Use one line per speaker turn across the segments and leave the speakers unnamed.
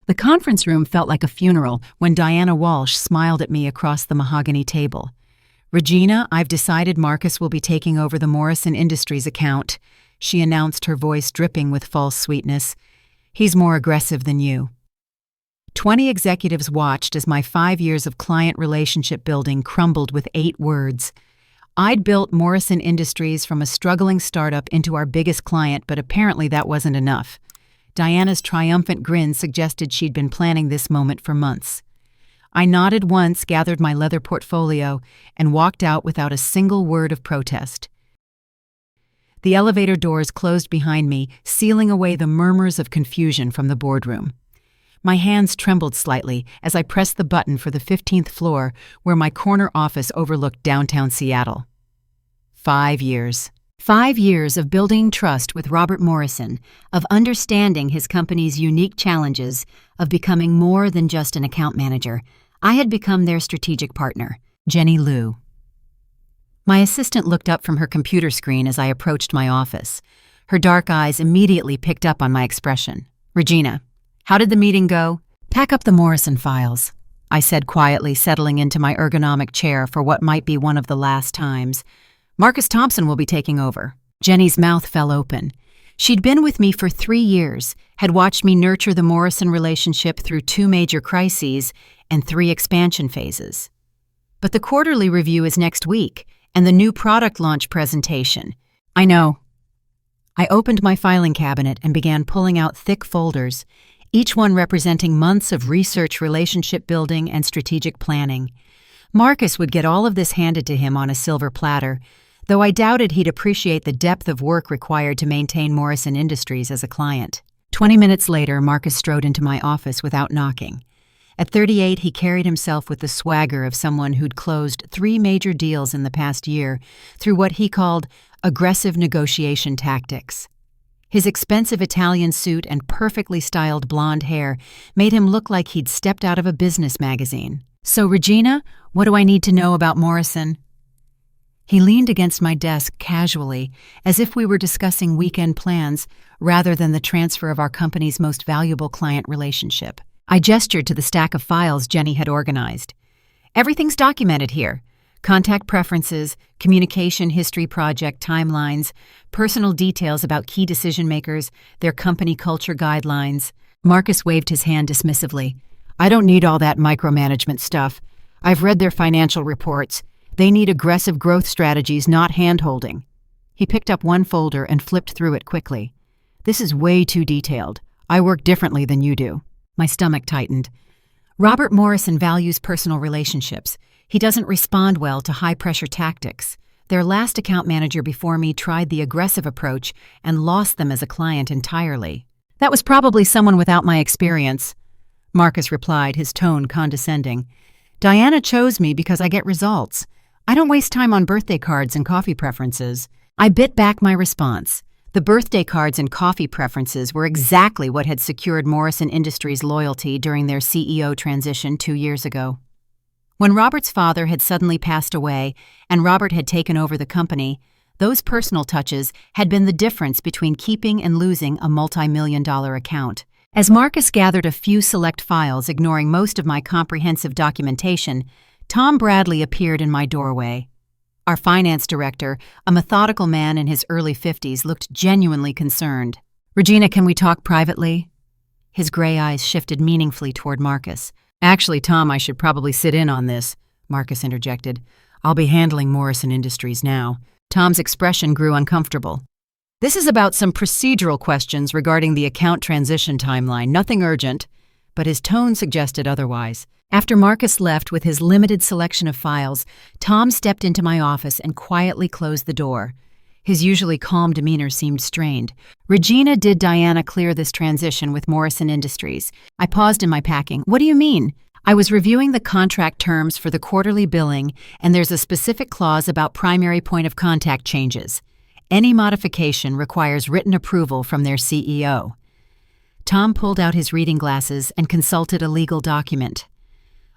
The conference room felt like a funeral when Diana Walsh smiled at me across the mahogany table. "Regina, I've decided Marcus will be taking over the Morrison Industries account," she announced, her voice dripping with false sweetness. "He's more aggressive than you." 20 executives watched as my 5 years of client relationship building crumbled with 8 words. I'd built Morrison Industries from a struggling startup into our biggest client, but apparently that wasn't enough. Diana's triumphant grin suggested she'd been planning this moment for months. I nodded once, gathered my leather portfolio, and walked out without a single word of protest. The elevator doors closed behind me, sealing away the murmurs of confusion from the boardroom. My hands trembled slightly as I pressed the button for the 15th floor, where my corner office overlooked downtown Seattle. 5 years. 5 years of building trust with Robert Morrison, of understanding his company's unique challenges, of becoming more than just an account manager. I had become their strategic partner, Jenny Liu. My assistant looked up from her computer screen as I approached my office. Her dark eyes immediately picked up on my expression. "Regina, how did the meeting go?" "Pack up the Morrison files," I said quietly, settling into my ergonomic chair for what might be one of the last times. "Marcus Thompson will be taking over." Jenny's mouth fell open. She'd been with me for 3 years, had watched me nurture the Morrison relationship through 2 major crises and 3 expansion phases. "But the quarterly review is next week, and the new product launch presentation." "I know." I opened my filing cabinet and began pulling out thick folders, each one representing months of research, relationship building, and strategic planning. Marcus would get all of this handed to him on a silver platter, though I doubted he'd appreciate the depth of work required to maintain Morrison Industries as a client. 20 minutes later, Marcus strode into my office without knocking. At 38, he carried himself with the swagger of someone who'd closed 3 major deals in the past year through what he called aggressive negotiation tactics. His expensive Italian suit and perfectly styled blonde hair made him look like he'd stepped out of a business magazine. "So, Regina, what do I need to know about Morrison?" He leaned against my desk casually, as if we were discussing weekend plans rather than the transfer of our company's most valuable client relationship. I gestured to the stack of files Jenny had organized. "Everything's documented here. Contact preferences, communication history, project timelines, personal details about key decision-makers, their company culture guidelines." Marcus waved his hand dismissively. "I don't need all that micromanagement stuff. I've read their financial reports. They need aggressive growth strategies, not hand-holding." He picked up one folder and flipped through it quickly. "This is way too detailed. I work differently than you do." My stomach tightened. Robert Morrison values personal relationships. He doesn't respond well to high-pressure tactics. Their last account manager before me tried the aggressive approach and lost them as a client entirely. "That was probably someone without my experience," Marcus replied, his tone condescending. "Diana chose me because I get results. I don't waste time on birthday cards and coffee preferences." I bit back my response. The birthday cards and coffee preferences were exactly what had secured Morrison Industries' loyalty during their CEO transition 2 years ago. When Robert's father had suddenly passed away and Robert had taken over the company, those personal touches had been the difference between keeping and losing a multi-million-dollar account. As Marcus gathered a few select files, ignoring most of my comprehensive documentation, Tom Bradley appeared in my doorway. Our finance director, a methodical man in his early 50s, looked genuinely concerned. "Regina, can we talk privately?" His gray eyes shifted meaningfully toward Marcus. "Actually, Tom, I should probably sit in on this," Marcus interjected. "I'll be handling Morrison Industries now." Tom's expression grew uncomfortable. "This is about some procedural questions regarding the account transition timeline, nothing urgent," but his tone suggested otherwise. After Marcus left with his limited selection of files, Tom stepped into my office and quietly closed the door. His usually calm demeanor seemed strained. "Regina, did Diana clear this transition with Morrison Industries?" I paused in my packing. "What do you mean?" "I was reviewing the contract terms for the quarterly billing, and there's a specific clause about primary point of contact changes. Any modification requires written approval from their CEO." Tom pulled out his reading glasses and consulted a legal document.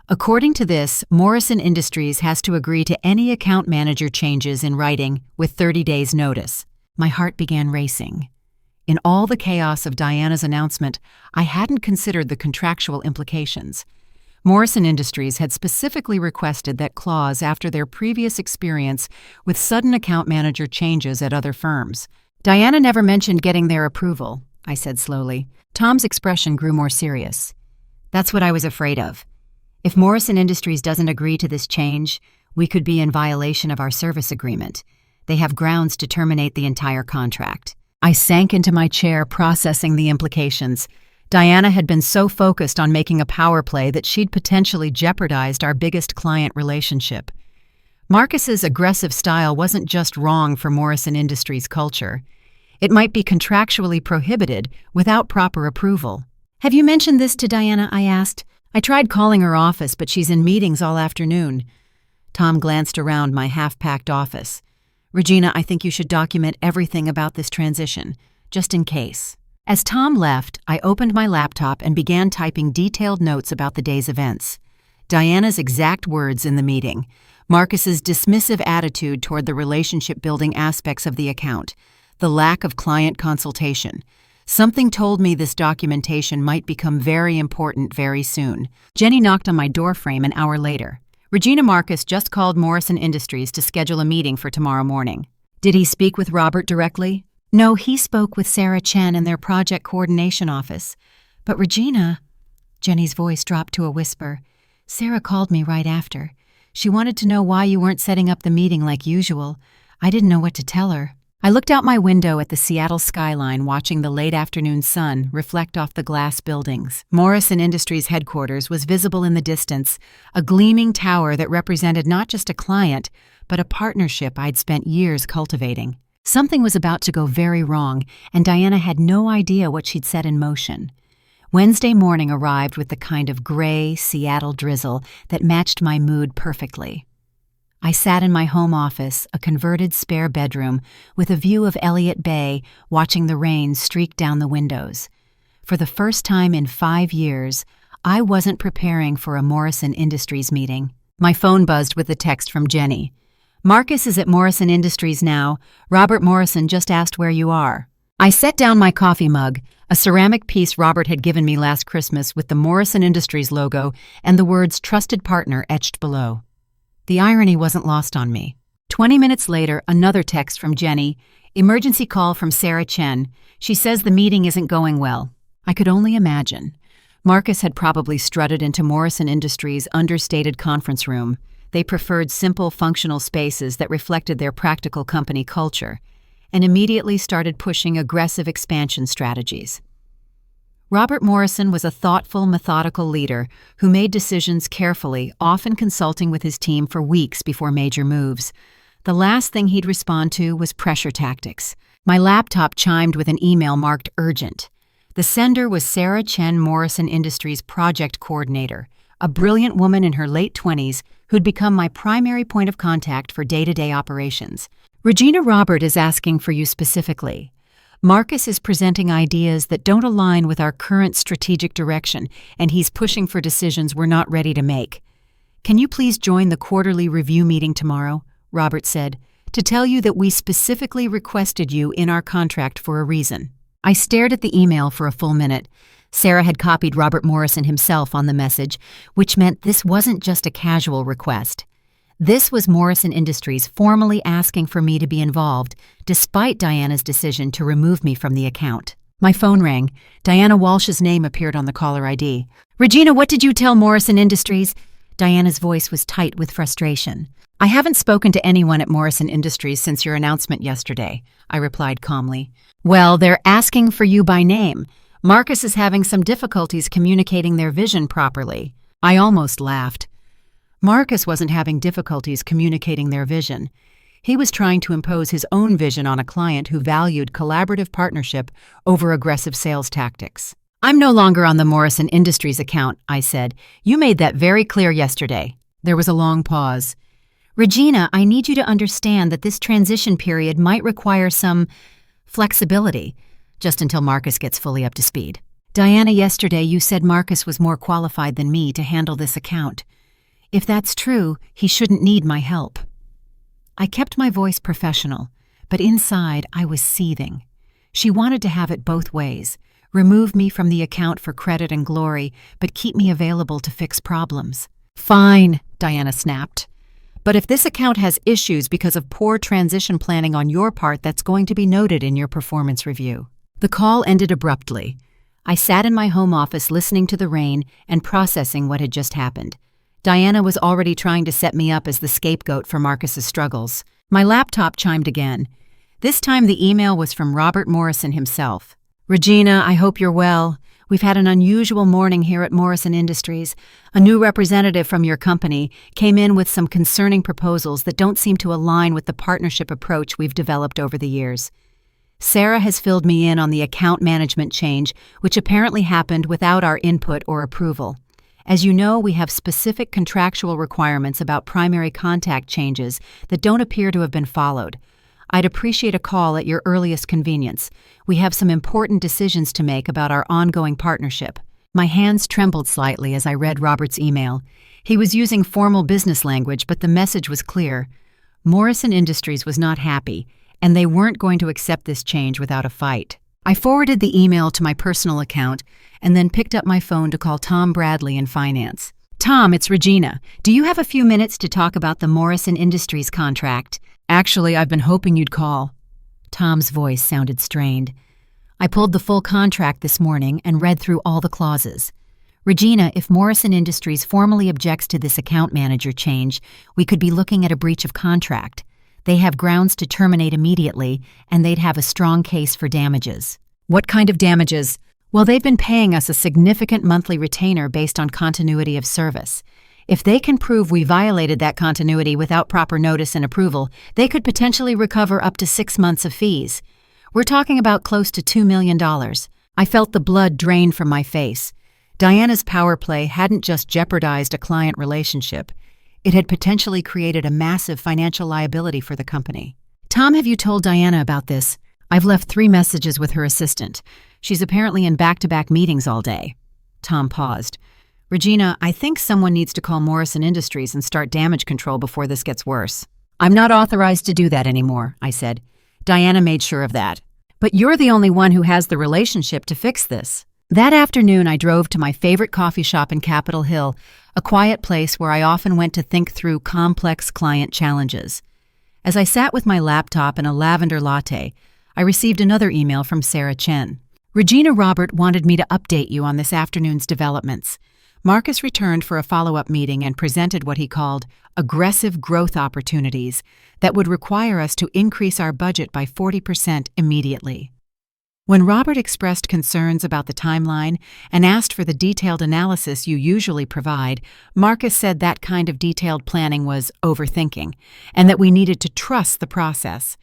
"According to this, Morrison Industries has to agree to any account manager changes in writing with 30 days' notice." My heart began racing. In all the chaos of Diana's announcement, I hadn't considered the contractual implications. Morrison Industries had specifically requested that clause after their previous experience with sudden account manager changes at other firms. Diana never mentioned getting their approval, I said slowly. Tom's expression grew more serious. That's what I was afraid of. If Morrison Industries doesn't agree to this change, we could be in violation of our service agreement. They have grounds to terminate the entire contract. I sank into my chair, processing the implications. Diana had been so focused on making a power play that she'd potentially jeopardized our biggest client relationship. Marcus's aggressive style wasn't just wrong for Morrison Industries' culture. It might be contractually prohibited without proper approval. Have you mentioned this to Diana? I asked. I tried calling her office, but she's in meetings all afternoon. Tom glanced around my half-packed office. Regina, I think you should document everything about this transition, just in case. As Tom left, I opened my laptop and began typing detailed notes about the day's events. Diana's exact words in the meeting, Marcus's dismissive attitude toward the relationship-building aspects of the account, the lack of client consultation. Something told me this documentation might become very important very soon. Jenny knocked on my doorframe an hour later. Regina, Marcus just called Morrison Industries to schedule a meeting for tomorrow morning. Did he speak with Robert directly? No, he spoke with Sarah Chen in their project coordination office. But Regina, Jenny's voice dropped to a whisper. Sarah called me right after. She wanted to know why you weren't setting up the meeting like usual. I didn't know what to tell her. I looked out my window at the Seattle skyline, watching the late afternoon sun reflect off the glass buildings. Morrison Industries headquarters was visible in the distance, a gleaming tower that represented not just a client, but a partnership I'd spent years cultivating. Something was about to go very wrong, and Diana had no idea what she'd set in motion. Wednesday morning arrived with the kind of gray Seattle drizzle that matched my mood perfectly. I sat in my home office, a converted spare bedroom, with a view of Elliott Bay, watching the rain streak down the windows. For the first time in 5 years, I wasn't preparing for a Morrison Industries meeting. My phone buzzed with a text from Jenny. Marcus is at Morrison Industries now. Robert Morrison just asked where you are. I set down my coffee mug, a ceramic piece Robert had given me last Christmas with the Morrison Industries logo and the words "Trusted Partner" etched below. The irony wasn't lost on me. 20 minutes later, another text from Jenny. Emergency call from Sarah Chen. She says the meeting isn't going well. I could only imagine. Marcus had probably strutted into Morrison Industries' understated conference room. They preferred simple, functional spaces that reflected their practical company culture, and immediately started pushing aggressive expansion strategies. Robert Morrison was a thoughtful, methodical leader who made decisions carefully, often consulting with his team for weeks before major moves. The last thing he'd respond to was pressure tactics. My laptop chimed with an email marked urgent. The sender was Sarah Chen, Morrison Industries project coordinator, a brilliant woman in her late 20s who'd become my primary point of contact for day-to-day operations. Regina, Robert is asking for you specifically. Marcus is presenting ideas that don't align with our current strategic direction, and he's pushing for decisions we're not ready to make. Can you please join the quarterly review meeting tomorrow? Robert said, to tell you that we specifically requested you in our contract for a reason. I stared at the email for a full minute. Sarah had copied Robert Morrison himself on the message, which meant this wasn't just a casual request. This was Morrison Industries formally asking for me to be involved, despite Diana's decision to remove me from the account. My phone rang. Diana Walsh's name appeared on the caller ID. Regina, what did you tell Morrison Industries? Diana's voice was tight with frustration. I haven't spoken to anyone at Morrison Industries since your announcement yesterday, I replied calmly. Well, they're asking for you by name. Marcus is having some difficulties communicating their vision properly. I almost laughed. Marcus wasn't having difficulties communicating their vision. He was trying to impose his own vision on a client who valued collaborative partnership over aggressive sales tactics. I'm no longer on the Morrison Industries account, I said. You made that very clear yesterday. There was a long pause. Regina, I need you to understand that this transition period might require some flexibility, just until Marcus gets fully up to speed. Diana, yesterday you said Marcus was more qualified than me to handle this account. If that's true, he shouldn't need my help. I kept my voice professional, but inside I was seething. She wanted to have it both ways. Remove me from the account for credit and glory, but keep me available to fix problems. Fine, Diana snapped. But if this account has issues because of poor transition planning on your part, that's going to be noted in your performance review. The call ended abruptly. I sat in my home office listening to the rain and processing what had just happened. Diana was already trying to set me up as the scapegoat for Marcus's struggles. My laptop chimed again. This time the email was from Robert Morrison himself. Regina, I hope you're well. We've had an unusual morning here at Morrison Industries. A new representative from your company came in with some concerning proposals that don't seem to align with the partnership approach we've developed over the years. Sarah has filled me in on the account management change, which apparently happened without our input or approval. As you know, we have specific contractual requirements about primary contact changes that don't appear to have been followed. I'd appreciate a call at your earliest convenience. We have some important decisions to make about our ongoing partnership. My hands trembled slightly as I read Robert's email. He was using formal business language, but the message was clear. Morrison Industries was not happy, and they weren't going to accept this change without a fight. I forwarded the email to my personal account and then picked up my phone to call Tom Bradley in finance. Tom, it's Regina. Do you have a few minutes to talk about the Morrison Industries contract? Actually, I've been hoping you'd call. Tom's voice sounded strained. I pulled the full contract this morning and read through all the clauses. Regina, if Morrison Industries formally objects to this account manager change, we could be looking at a breach of contract. They have grounds to terminate immediately, and they'd have a strong case for damages. What kind of damages? Well, they've been paying us a significant monthly retainer based on continuity of service. If they can prove we violated that continuity without proper notice and approval, they could potentially recover up to 6 months of fees. We're talking about close to $2 million. I felt the blood drain from my face. Diana's power play hadn't just jeopardized a client relationship. It had potentially created a massive financial liability for the company. Tom, have you told Diana about this? I've left 3 messages with her assistant. She's apparently in back-to-back meetings all day. Tom paused. Regina, I think someone needs to call Morrison Industries and start damage control before this gets worse. I'm not authorized to do that anymore, I said. Diana made sure of that. But you're the only one who has the relationship to fix this. That afternoon, I drove to my favorite coffee shop in Capitol Hill, a quiet place where I often went to think through complex client challenges. As I sat with my laptop and a lavender latte, I received another email from Sarah Chen. Regina, Robert wanted me to update you on this afternoon's developments. Marcus returned for a follow-up meeting and presented what he called aggressive growth opportunities that would require us to increase our budget by 40% immediately. When Robert expressed concerns about the timeline and asked for the detailed analysis you usually provide, Marcus said that kind of detailed planning was overthinking and that we needed to trust the process.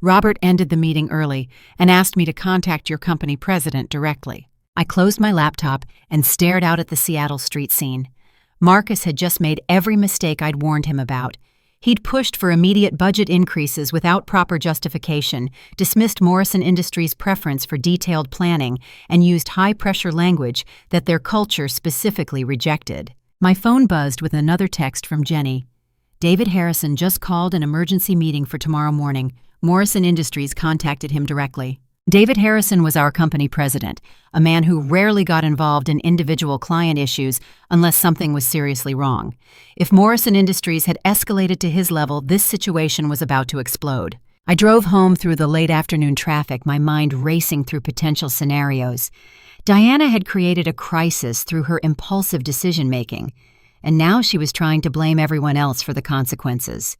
Robert ended the meeting early and asked me to contact your company president directly. I closed my laptop and stared out at the Seattle street scene. Marcus had just made every mistake I'd warned him about. He'd pushed for immediate budget increases without proper justification, dismissed Morrison Industries' preference for detailed planning, and used high-pressure language that their culture specifically rejected. My phone buzzed with another text from Jenny. David Harrison just called an emergency meeting for tomorrow morning. Morrison Industries contacted him directly. David Harrison was our company president, a man who rarely got involved in individual client issues unless something was seriously wrong. If Morrison Industries had escalated to his level, this situation was about to explode. I drove home through the late afternoon traffic, my mind racing through potential scenarios. Diana had created a crisis through her impulsive decision-making, and now she was trying to blame everyone else for the consequences.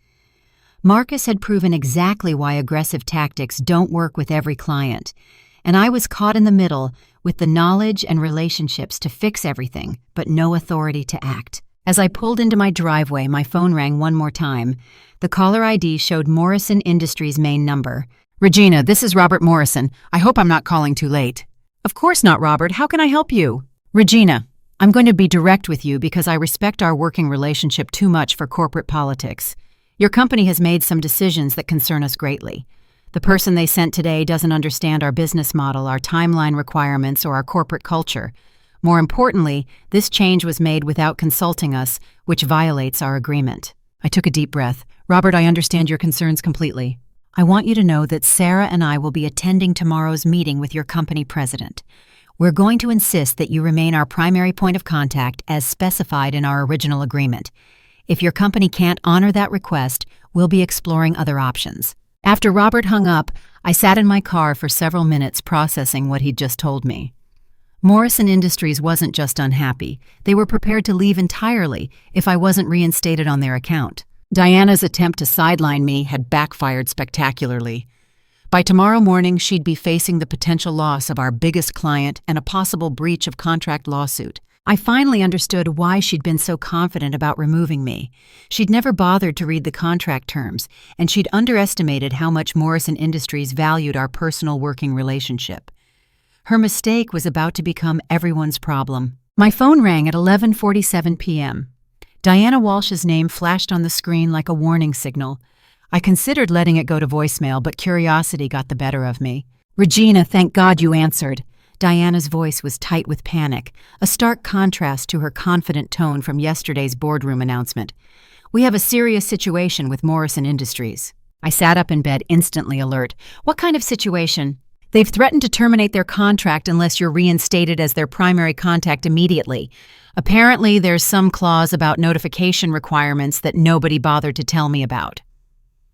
Marcus had proven exactly why aggressive tactics don't work with every client, and I was caught in the middle with the knowledge and relationships to fix everything, but no authority to act. As I pulled into my driveway, my phone rang one more time. The caller ID showed Morrison Industries' main number. Regina, this is Robert Morrison. I hope I'm not calling too late. Of course not, Robert. How can I help you? Regina, I'm going to be direct with you because I respect our working relationship too much for corporate politics. Your company has made some decisions that concern us greatly. The person they sent today doesn't understand our business model, our timeline requirements, or our corporate culture. More importantly, this change was made without consulting us, which violates our agreement. I took a deep breath. Robert, I understand your concerns completely. I want you to know that Sarah and I will be attending tomorrow's meeting with your company president. We're going to insist that you remain our primary point of contact as specified in our original agreement. If your company can't honor that request, we'll be exploring other options." After Robert hung up, I sat in my car for several minutes processing what he'd just told me. Morrison Industries wasn't just unhappy. They were prepared to leave entirely if I wasn't reinstated on their account. Diana's attempt to sideline me had backfired spectacularly. By tomorrow morning, she'd be facing the potential loss of our biggest client and a possible breach of contract lawsuit. I finally understood why she'd been so confident about removing me. She'd never bothered to read the contract terms, and she'd underestimated how much Morrison Industries valued our personal working relationship. Her mistake was about to become everyone's problem. My phone rang at 11:47 p.m. Diana Walsh's name flashed on the screen like a warning signal. I considered letting it go to voicemail, but curiosity got the better of me. "Regina, thank God you answered." Diana's voice was tight with panic, a stark contrast to her confident tone from yesterday's boardroom announcement. "We have a serious situation with Morrison Industries." I sat up in bed, instantly alert. "What kind of situation?" "They've threatened to terminate their contract unless you're reinstated as their primary contact immediately. Apparently, there's some clause about notification requirements that nobody bothered to tell me about."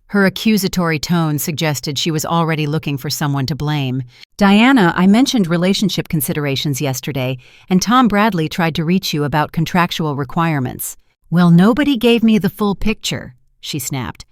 Her accusatory tone suggested she was already looking for someone to blame. "Diana, I mentioned relationship considerations yesterday, and Tom Bradley tried to reach you about contractual requirements." "Well, nobody gave me the full picture," she snapped.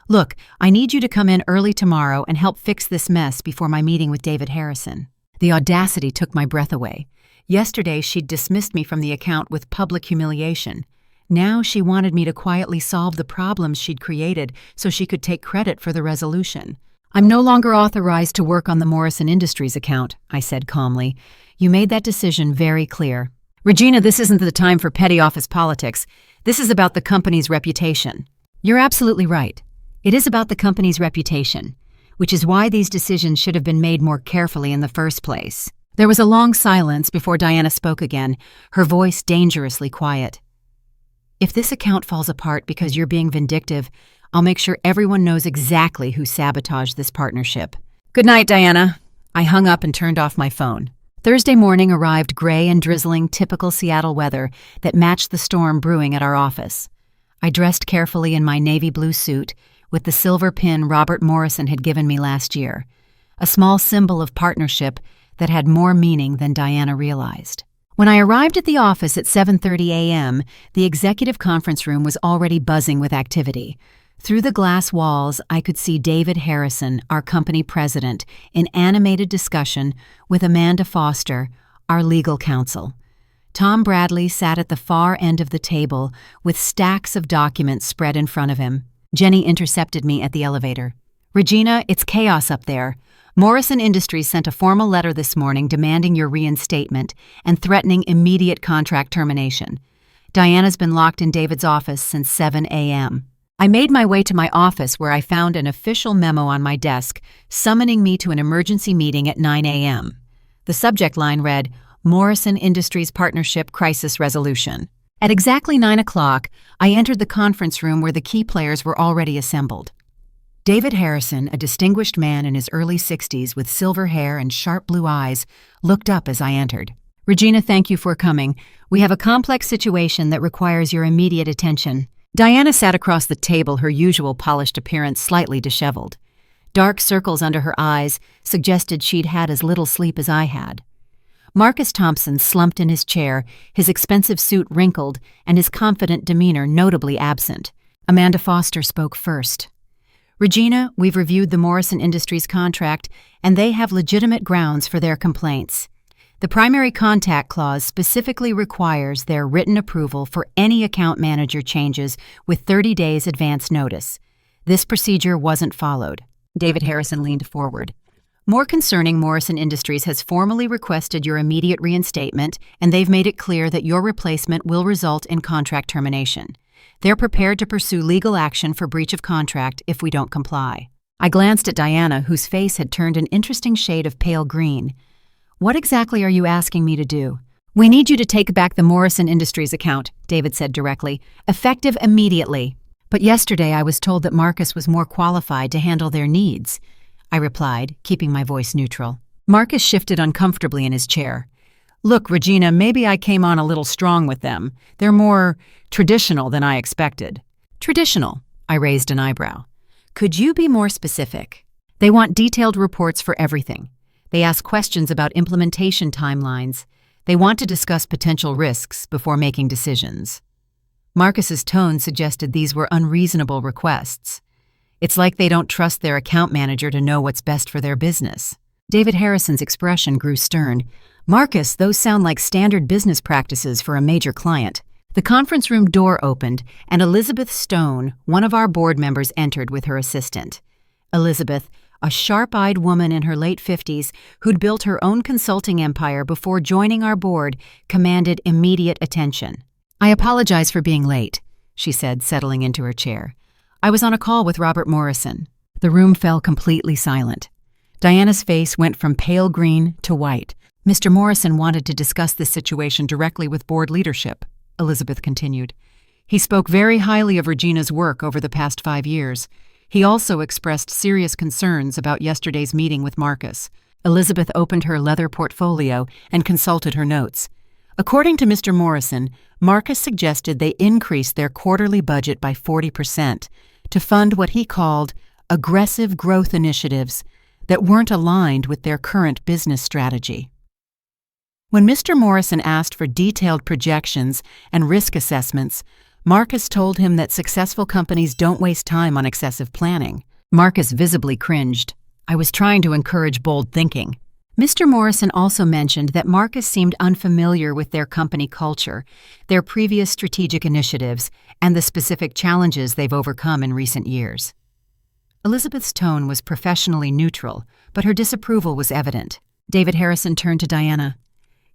"Look, I need you to come in early tomorrow and help fix this mess before my meeting with David Harrison." The audacity took my breath away. Yesterday, she'd dismissed me from the account with public humiliation. Now she wanted me to quietly solve the problems she'd created so she could take credit for the resolution. "I'm no longer authorized to work on the Morrison Industries account," I said calmly. "You made that decision very clear." "Regina, this isn't the time for petty office politics. This is about the company's reputation." "You're absolutely right. It is about the company's reputation, which is why these decisions should have been made more carefully in the first place." There was a long silence before Diana spoke again, her voice dangerously quiet. "If this account falls apart because you're being vindictive, I'll make sure everyone knows exactly who sabotaged this partnership." "Good night, Diana." I hung up and turned off my phone. Thursday morning arrived gray and drizzling, typical Seattle weather that matched the storm brewing at our office. I dressed carefully in my navy blue suit with the silver pin Robert Morrison had given me last year, a small symbol of partnership that had more meaning than Diana realized. When I arrived at the office at 7:30 a.m., the executive conference room was already buzzing with activity. Through the glass walls, I could see David Harrison, our company president, in animated discussion with Amanda Foster, our legal counsel. Tom Bradley sat at the far end of the table with stacks of documents spread in front of him. Jenny intercepted me at the elevator. "Regina, it's chaos up there. Morrison Industries sent a formal letter this morning demanding your reinstatement and threatening immediate contract termination. Diana's been locked in David's office since 7 a.m. I made my way to my office where I found an official memo on my desk summoning me to an emergency meeting at 9 a.m. The subject line read, "Morrison Industries Partnership Crisis Resolution." At exactly 9 o'clock, I entered the conference room where the key players were already assembled. David Harrison, a distinguished man in his early 60s with silver hair and sharp blue eyes, looked up as I entered. "Regina, thank you for coming. We have a complex situation that requires your immediate attention." Diana sat across the table, her usual polished appearance slightly disheveled. Dark circles under her eyes suggested she'd had as little sleep as I had. Marcus Thompson slumped in his chair, his expensive suit wrinkled and his confident demeanor notably absent. Amanda Foster spoke first. "Regina, we've reviewed the Morrison Industries contract, and they have legitimate grounds for their complaints. The primary contact clause specifically requires their written approval for any account manager changes with 30 days advance notice. This procedure wasn't followed." David Harrison leaned forward. "More concerning, Morrison Industries has formally requested your immediate reinstatement, and they've made it clear that your replacement will result in contract termination. They're prepared to pursue legal action for breach of contract if we don't comply." I glanced at Diana, whose face had turned an interesting shade of pale green. "What exactly are you asking me to do?" "We need you to take back the Morrison Industries account," David said directly, "effective immediately." But yesterday I was told that Marcus was more qualified to handle their needs, I replied, keeping my voice neutral. Marcus shifted uncomfortably in his chair. Look, Regina, maybe I came on a little strong with them. They're more traditional than I expected. Traditional? I raised an eyebrow. Could you be more specific? They want detailed reports for everything. They ask questions about implementation timelines. They want to discuss potential risks before making decisions. Marcus's tone suggested these were unreasonable requests. It's like they don't trust their account manager to know what's best for their business. David Harrison's expression grew stern. Marcus, those sound like standard business practices for a major client. The conference room door opened, and Elizabeth Stone, one of our board members, entered with her assistant. Elizabeth, a sharp-eyed woman in her late 50s who'd built her own consulting empire before joining our board, commanded immediate attention. I apologize for being late, she said, settling into her chair. I was on a call with Robert Morrison. The room fell completely silent. Diana's face went from pale green to white. Mr. Morrison wanted to discuss this situation directly with board leadership, Elizabeth continued. He spoke very highly of Regina's work over the past 5 years. He also expressed serious concerns about yesterday's meeting with Marcus. Elizabeth opened her leather portfolio and consulted her notes. According to Mr. Morrison, Marcus suggested they increase their quarterly budget by 40% to fund what he called aggressive growth initiatives that weren't aligned with their current business strategy. When Mr. Morrison asked for detailed projections and risk assessments, Marcus told him that successful companies don't waste time on excessive planning. Marcus visibly cringed. I was trying to encourage bold thinking. Mr. Morrison also mentioned that Marcus seemed unfamiliar with their company culture, their previous strategic initiatives, and the specific challenges they've overcome in recent years. Elizabeth's tone was professionally neutral, but her disapproval was evident. David Harrison turned to Diana.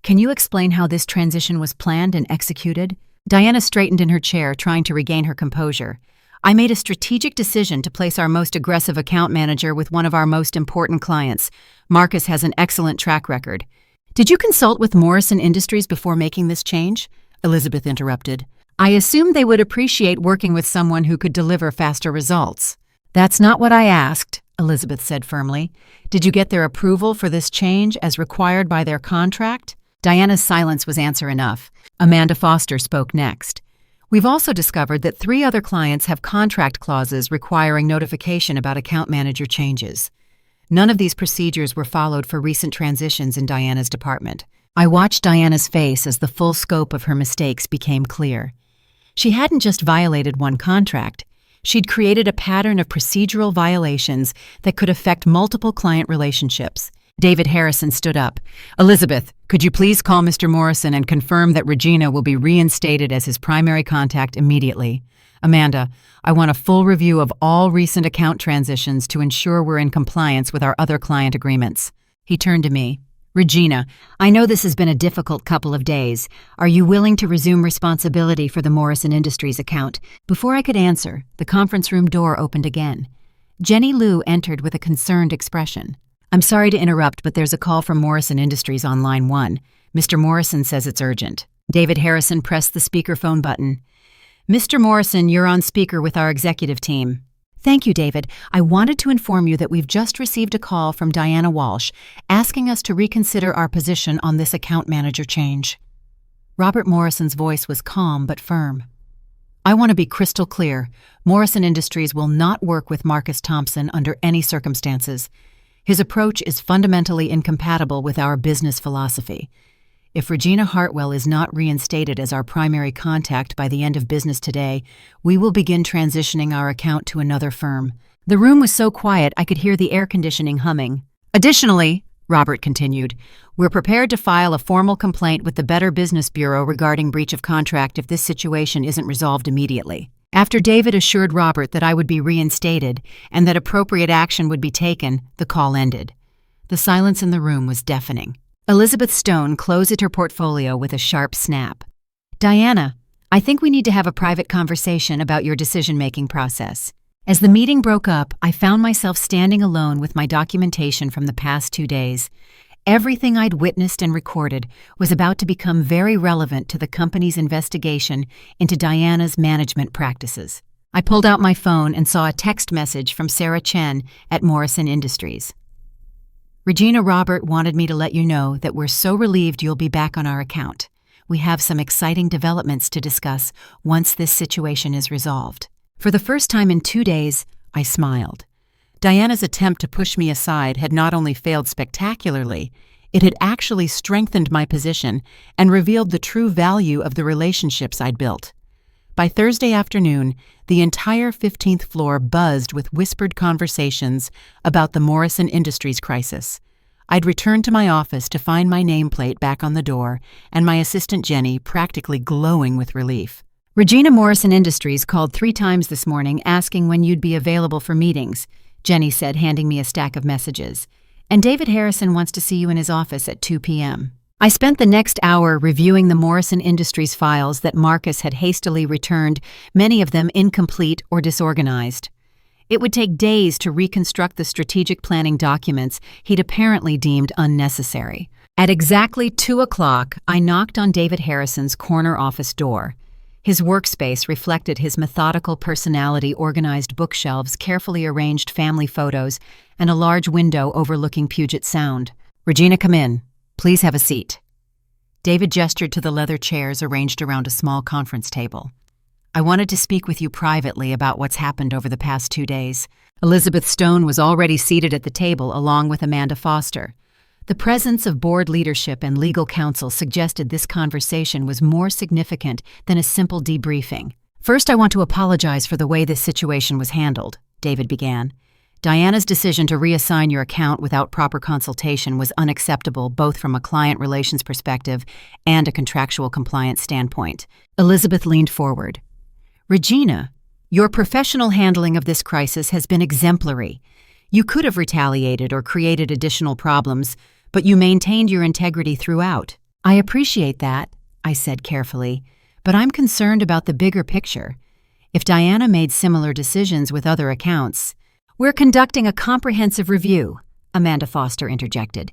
Can you explain how this transition was planned and executed? Diana straightened in her chair, trying to regain her composure. I made a strategic decision to place our most aggressive account manager with one of our most important clients. Marcus has an excellent track record. Did you consult with Morrison Industries before making this change? Elizabeth interrupted. I assumed they would appreciate working with someone who could deliver faster results. That's not what I asked, Elizabeth said firmly. Did you get their approval for this change as required by their contract? Diana's silence was answer enough. Amanda Foster spoke next. We've also discovered that 3 other clients have contract clauses requiring notification about account manager changes. None of these procedures were followed for recent transitions in Diana's department. I watched Diana's face as the full scope of her mistakes became clear. She hadn't just violated one contract. She'd created a pattern of procedural violations that could affect multiple client relationships. David Harrison stood up. Elizabeth, could you please call Mr. Morrison and confirm that Regina will be reinstated as his primary contact immediately? Amanda, I want a full review of all recent account transitions to ensure we're in compliance with our other client agreements. He turned to me. Regina, I know this has been a difficult couple of days. Are you willing to resume responsibility for the Morrison Industries account? Before I could answer, the conference room door opened again. Jenny Liu entered with a concerned expression. I'm sorry to interrupt, but there's a call from Morrison Industries on line 1. Mr. Morrison says it's urgent. David Harrison pressed the speakerphone button. Mr. Morrison, you're on speaker with our executive team. Thank you, David. I wanted to inform you that we've just received a call from Diana Walsh asking us to reconsider our position on this account manager change. Robert Morrison's voice was calm but firm. I want to be crystal clear. Morrison Industries will not work with Marcus Thompson under any circumstances. His approach is fundamentally incompatible with our business philosophy. If Regina Hartwell is not reinstated as our primary contact by the end of business today, we will begin transitioning our account to another firm. The room was so quiet I could hear the air conditioning humming. Additionally, Robert continued, we're prepared to file a formal complaint with the Better Business Bureau regarding breach of contract if this situation isn't resolved immediately. After David assured Robert that I would be reinstated and that appropriate action would be taken, the call ended. The silence in the room was deafening. Elizabeth Stone closed her portfolio with a sharp snap. Diana, I think we need to have a private conversation about your decision-making process. As the meeting broke up, I found myself standing alone with my documentation from the past 2 days. Everything I'd witnessed and recorded was about to become very relevant to the company's investigation into Diana's management practices. I pulled out my phone and saw a text message from Sarah Chen at Morrison Industries. Regina Robert wanted me to let you know that we're so relieved you'll be back on our account. We have some exciting developments to discuss once this situation is resolved. For the first time in 2 days, I smiled. Diana's attempt to push me aside had not only failed spectacularly, it had actually strengthened my position and revealed the true value of the relationships I'd built. By Thursday afternoon, the entire 15th floor buzzed with whispered conversations about the Morrison Industries crisis. I'd returned to my office to find my nameplate back on the door and my assistant Jenny practically glowing with relief. Regina Morrison Industries called 3 times this morning asking when you'd be available for meetings, Jenny said, handing me a stack of messages. And David Harrison wants to see you in his office at 2 p.m. I spent the next hour reviewing the Morrison Industries files that Marcus had hastily returned, many of them incomplete or disorganized. It would take days to reconstruct the strategic planning documents he'd apparently deemed unnecessary. At exactly 2 o'clock, I knocked on David Harrison's corner office door. His workspace reflected his methodical personality, organized bookshelves, carefully arranged family photos, and a large window overlooking Puget Sound. "Regina, come in. Please have a seat." David gestured to the leather chairs arranged around a small conference table. "I wanted to speak with you privately about what's happened over the past 2 days." Elizabeth Stone was already seated at the table along with Amanda Foster. The presence of board leadership and legal counsel suggested this conversation was more significant than a simple debriefing. "First, I want to apologize for the way this situation was handled," David began. "Diana's decision to reassign your account without proper consultation was unacceptable both from a client relations perspective and a contractual compliance standpoint." Elizabeth leaned forward. "Regina, your professional handling of this crisis has been exemplary. You could have retaliated or created additional problems, but you maintained your integrity throughout." "I appreciate that," I said carefully, "but I'm concerned about the bigger picture. If Diana made similar decisions with other accounts—" "We're conducting a comprehensive review," Amanda Foster interjected.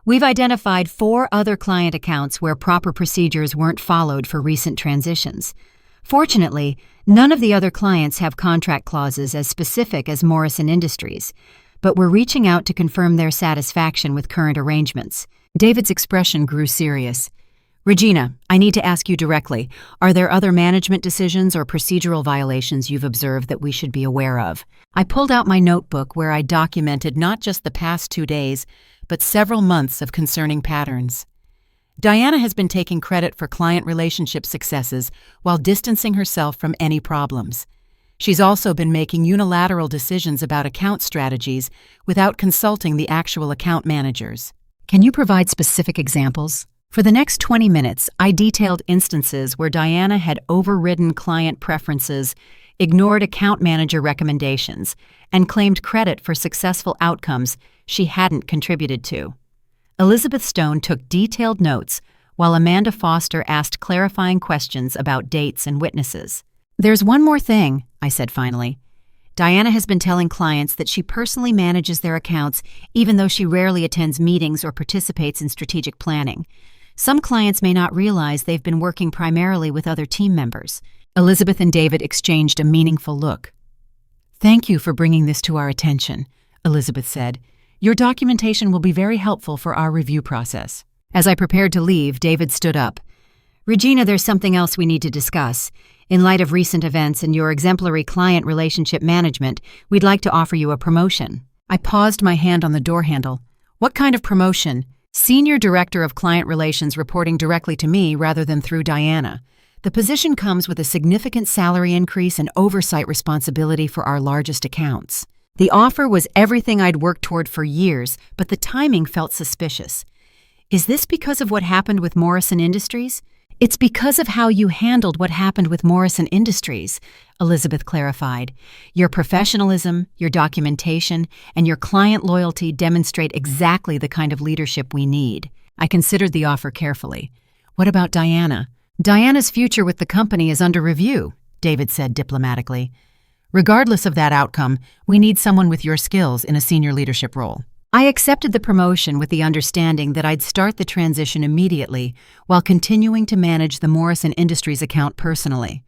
"We've identified 4 other client accounts where proper procedures weren't followed for recent transitions. Fortunately, none of the other clients have contract clauses as specific as Morrison Industries, but we're reaching out to confirm their satisfaction with current arrangements." David's expression grew serious. "Regina, I need to ask you directly, are there other management decisions or procedural violations you've observed that we should be aware of?" I pulled out my notebook where I documented not just the past 2 days, but several months of concerning patterns. Diana has been taking credit for client relationship successes while distancing herself from any problems. She's also been making unilateral decisions about account strategies without consulting the actual account managers. "Can you provide specific examples?" For the next 20 minutes, I detailed instances where Diana had overridden client preferences, ignored account manager recommendations, and claimed credit for successful outcomes she hadn't contributed to. Elizabeth Stone took detailed notes, while Amanda Foster asked clarifying questions about dates and witnesses. "There's one more thing," I said finally. "Diana has been telling clients that she personally manages their accounts even though she rarely attends meetings or participates in strategic planning. Some clients may not realize they've been working primarily with other team members." Elizabeth and David exchanged a meaningful look. "Thank you for bringing this to our attention," Elizabeth said. "Your documentation will be very helpful for our review process." As I prepared to leave, David stood up. "Regina, there's something else we need to discuss. In light of recent events and your exemplary client relationship management, we'd like to offer you a promotion." I paused, my hand on the door handle. "What kind of promotion?" "Senior Director of Client Relations, reporting directly to me rather than through Diana. The position comes with a significant salary increase and oversight responsibility for our largest accounts." The offer was everything I'd worked toward for years, but the timing felt suspicious. "Is this because of what happened with Morrison Industries?" "It's because of how you handled what happened with Morrison Industries," Elizabeth clarified. "Your professionalism, your documentation, and your client loyalty demonstrate exactly the kind of leadership we need." I considered the offer carefully. "What about Diana?" "Diana's future with the company is under review," David said diplomatically. "Regardless of that outcome, we need someone with your skills in a senior leadership role." I accepted the promotion with the understanding that I'd start the transition immediately while continuing to manage the Morrison Industries account personally.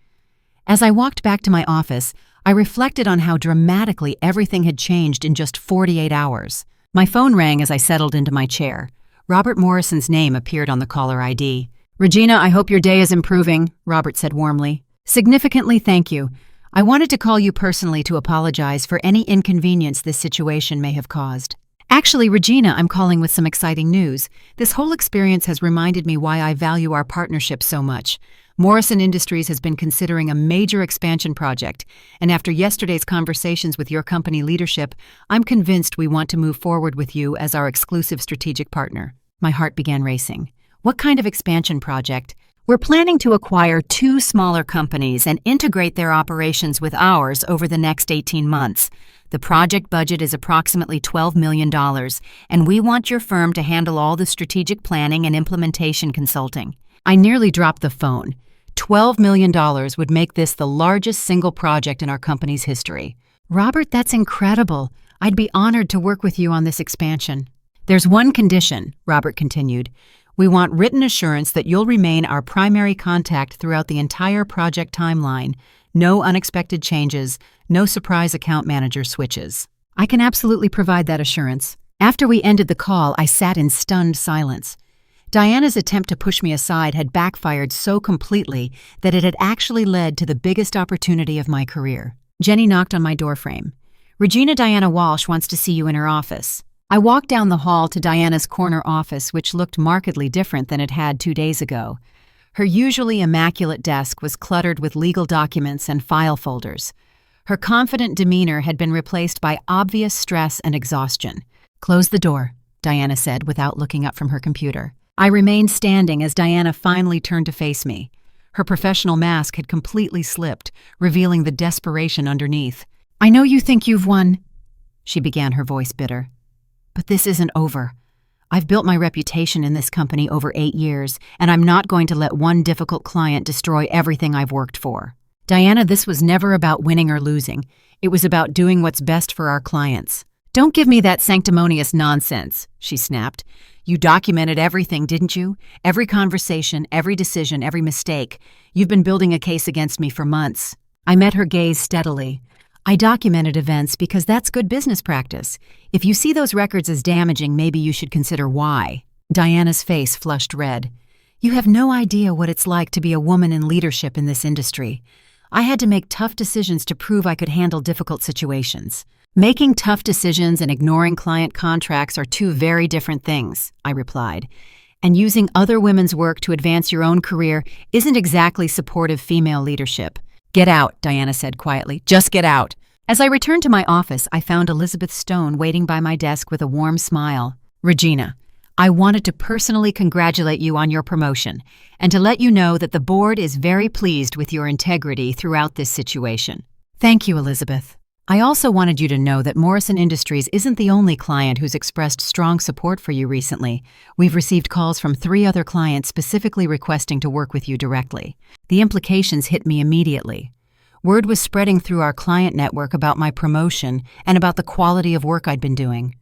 As I walked back to my office, I reflected on how dramatically everything had changed in just 48 hours. My phone rang as I settled into my chair. Robert Morrison's name appeared on the caller ID. "Regina, I hope your day is improving," Robert said warmly. "Significantly, thank you. I wanted to call you personally to apologize for any inconvenience this situation may have caused." "Actually, Regina, I'm calling with some exciting news. This whole experience has reminded me why I value our partnership so much. Morrison Industries has been considering a major expansion project, and after yesterday's conversations with your company leadership, I'm convinced we want to move forward with you as our exclusive strategic partner." My heart began racing. "What kind of expansion project?" "We're planning to acquire 2 smaller companies and integrate their operations with ours over the next 18 months. The project budget is approximately $12 million, and we want your firm to handle all the strategic planning and implementation consulting." I nearly dropped the phone. $12 million would make this the largest single project in our company's history. "Robert, that's incredible. I'd be honored to work with you on this expansion." "There's one condition," Robert continued. "We want written assurance that you'll remain our primary contact throughout the entire project timeline. No unexpected changes, no surprise account manager switches." "I can absolutely provide that assurance." After we ended the call, I sat in stunned silence. Diana's attempt to push me aside had backfired so completely that it had actually led to the biggest opportunity of my career. Jenny knocked on my doorframe. "Regina, Diana Walsh wants to see you in her office." I walked down the hall to Diana's corner office, which looked markedly different than it had 2 days ago. Her usually immaculate desk was cluttered with legal documents and file folders. Her confident demeanor had been replaced by obvious stress and exhaustion. "Close the door," Diana said without looking up from her computer. I remained standing as Diana finally turned to face me. Her professional mask had completely slipped, revealing the desperation underneath. "I know you think you've won," she began, her voice bitter. "But this isn't over. I've built my reputation in this company over 8 years, and I'm not going to let one difficult client destroy everything I've worked for." "Diana, this was never about winning or losing. It was about doing what's best for our clients." "Don't give me that sanctimonious nonsense," she snapped. "You documented everything, didn't you? Every conversation, every decision, every mistake. You've been building a case against me for months." I met her gaze steadily. "I documented events because that's good business practice. If you see those records as damaging, maybe you should consider why." Diana's face flushed red. "You have no idea what it's like to be a woman in leadership in this industry. I had to make tough decisions to prove I could handle difficult situations." "Making tough decisions and ignoring client contracts are 2 very different things," I replied. "And using other women's work to advance your own career isn't exactly supportive female leadership." "Get out," Diana said quietly. "Just get out." As I returned to my office, I found Elizabeth Stone waiting by my desk with a warm smile. "Regina, I wanted to personally congratulate you on your promotion and to let you know that the board is very pleased with your integrity throughout this situation." "Thank you, Elizabeth. I also wanted you to know that Morrison Industries isn't the only client who's expressed strong support for you recently. We've received calls from 3 other clients specifically requesting to work with you directly." The implications hit me immediately. Word was spreading through our client network about my promotion and about the quality of work I'd been doing.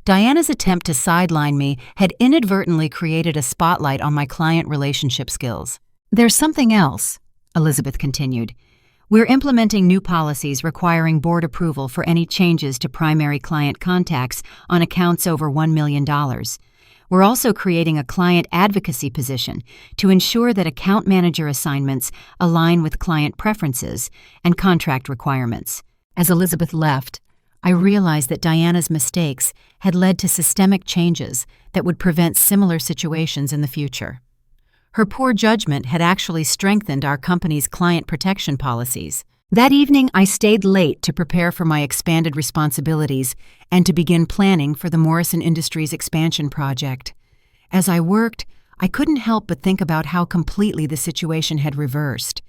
Diana's attempt to sideline me had inadvertently created a spotlight on my client relationship skills. "There's something else," Elizabeth continued. "We're implementing new policies requiring board approval for any changes to primary client contacts on accounts over $1 million. We're also creating a client advocacy position to ensure that account manager assignments align with client preferences and contract requirements." As Elizabeth left, I realized that Diana's mistakes had led to systemic changes that would prevent similar situations in the future. Her poor judgment had actually strengthened our company's client protection policies. That evening, I stayed late to prepare for my expanded responsibilities and to begin planning for the Morrison Industries expansion project. As I worked, I couldn't help but think about how completely the situation had reversed.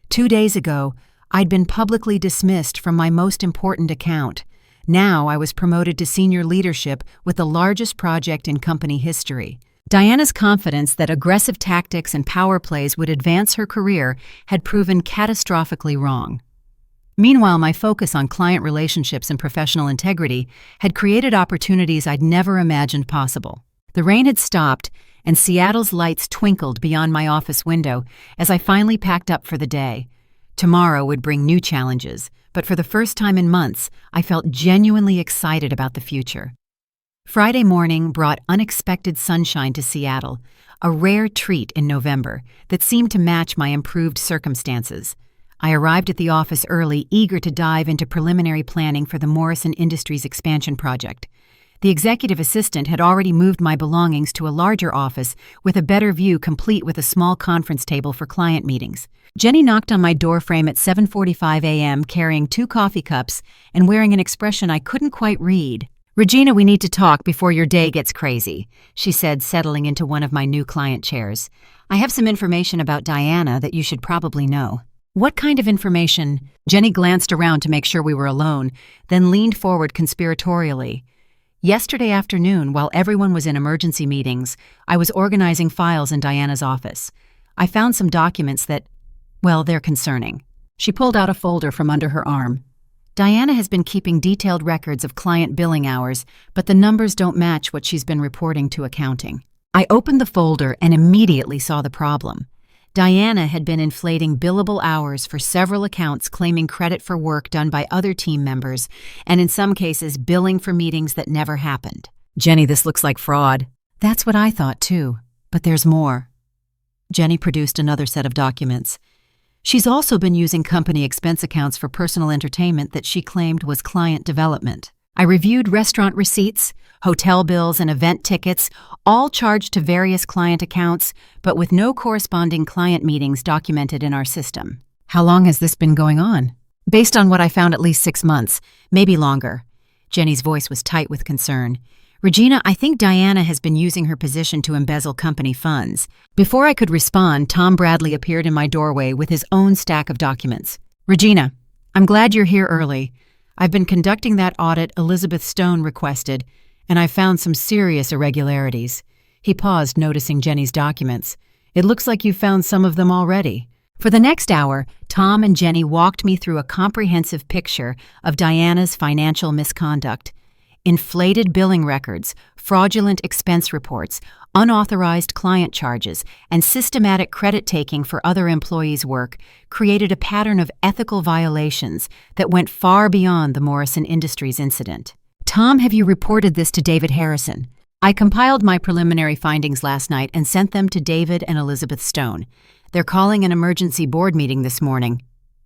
2 days ago, I'd been publicly dismissed from my most important account. Now I was promoted to senior leadership with the largest project in company history. Diana's confidence that aggressive tactics and power plays would advance her career had proven catastrophically wrong. Meanwhile, my focus on client relationships and professional integrity had created opportunities I'd never imagined possible. The rain had stopped, and Seattle's lights twinkled beyond my office window as I finally packed up for the day. Tomorrow would bring new challenges, but for the first time in months, I felt genuinely excited about the future. Friday morning brought unexpected sunshine to Seattle, a rare treat in November that seemed to match my improved circumstances. I arrived at the office early, eager to dive into preliminary planning for the Morrison Industries expansion project. The executive assistant had already moved my belongings to a larger office with a better view, complete with a small conference table for client meetings. Jenny knocked on my doorframe at 7:45 a.m. carrying 2 coffee cups and wearing an expression I couldn't quite read. "Regina, we need to talk before your day gets crazy," she said, settling into one of my new client chairs. "I have some information about Diana that you should probably know." "What kind of information?" Jenny glanced around to make sure we were alone, then leaned forward conspiratorially. "Yesterday afternoon, while everyone was in emergency meetings, I was organizing files in Diana's office. I found some documents that, well, they're concerning." She pulled out a folder from under her arm. "Diana has been keeping detailed records of client billing hours, but the numbers don't match what she's been reporting to accounting." I opened the folder and immediately saw the problem. Diana had been inflating billable hours for several accounts, claiming credit for work done by other team members, and in some cases billing for meetings that never happened. "Jenny, this looks like fraud." "That's what I thought too, but there's more." Jenny produced another set of documents. She's also been using company expense accounts for personal entertainment that she claimed was client development. I reviewed restaurant receipts, hotel bills, and event tickets, all charged to various client accounts, but with no corresponding client meetings documented in our system. "How long has this been going on?" "Based on what I found, at least 6 months, maybe longer." Jenny's voice was tight with concern. "Regina, I think Diana has been using her position to embezzle company funds." Before I could respond, Tom Bradley appeared in my doorway with his own stack of documents. "Regina, I'm glad you're here early. I've been conducting that audit Elizabeth Stone requested, and I found some serious irregularities." He paused, noticing Jenny's documents. "It looks like you found some of them already." For the next hour, Tom and Jenny walked me through a comprehensive picture of Diana's financial misconduct. Inflated billing records, fraudulent expense reports, unauthorized client charges, and systematic credit taking for other employees' work created a pattern of ethical violations that went far beyond the Morrison Industries incident. "Tom, have you reported this to David Harrison?" "I compiled my preliminary findings last night and sent them to David and Elizabeth Stone. They're calling an emergency board meeting this morning."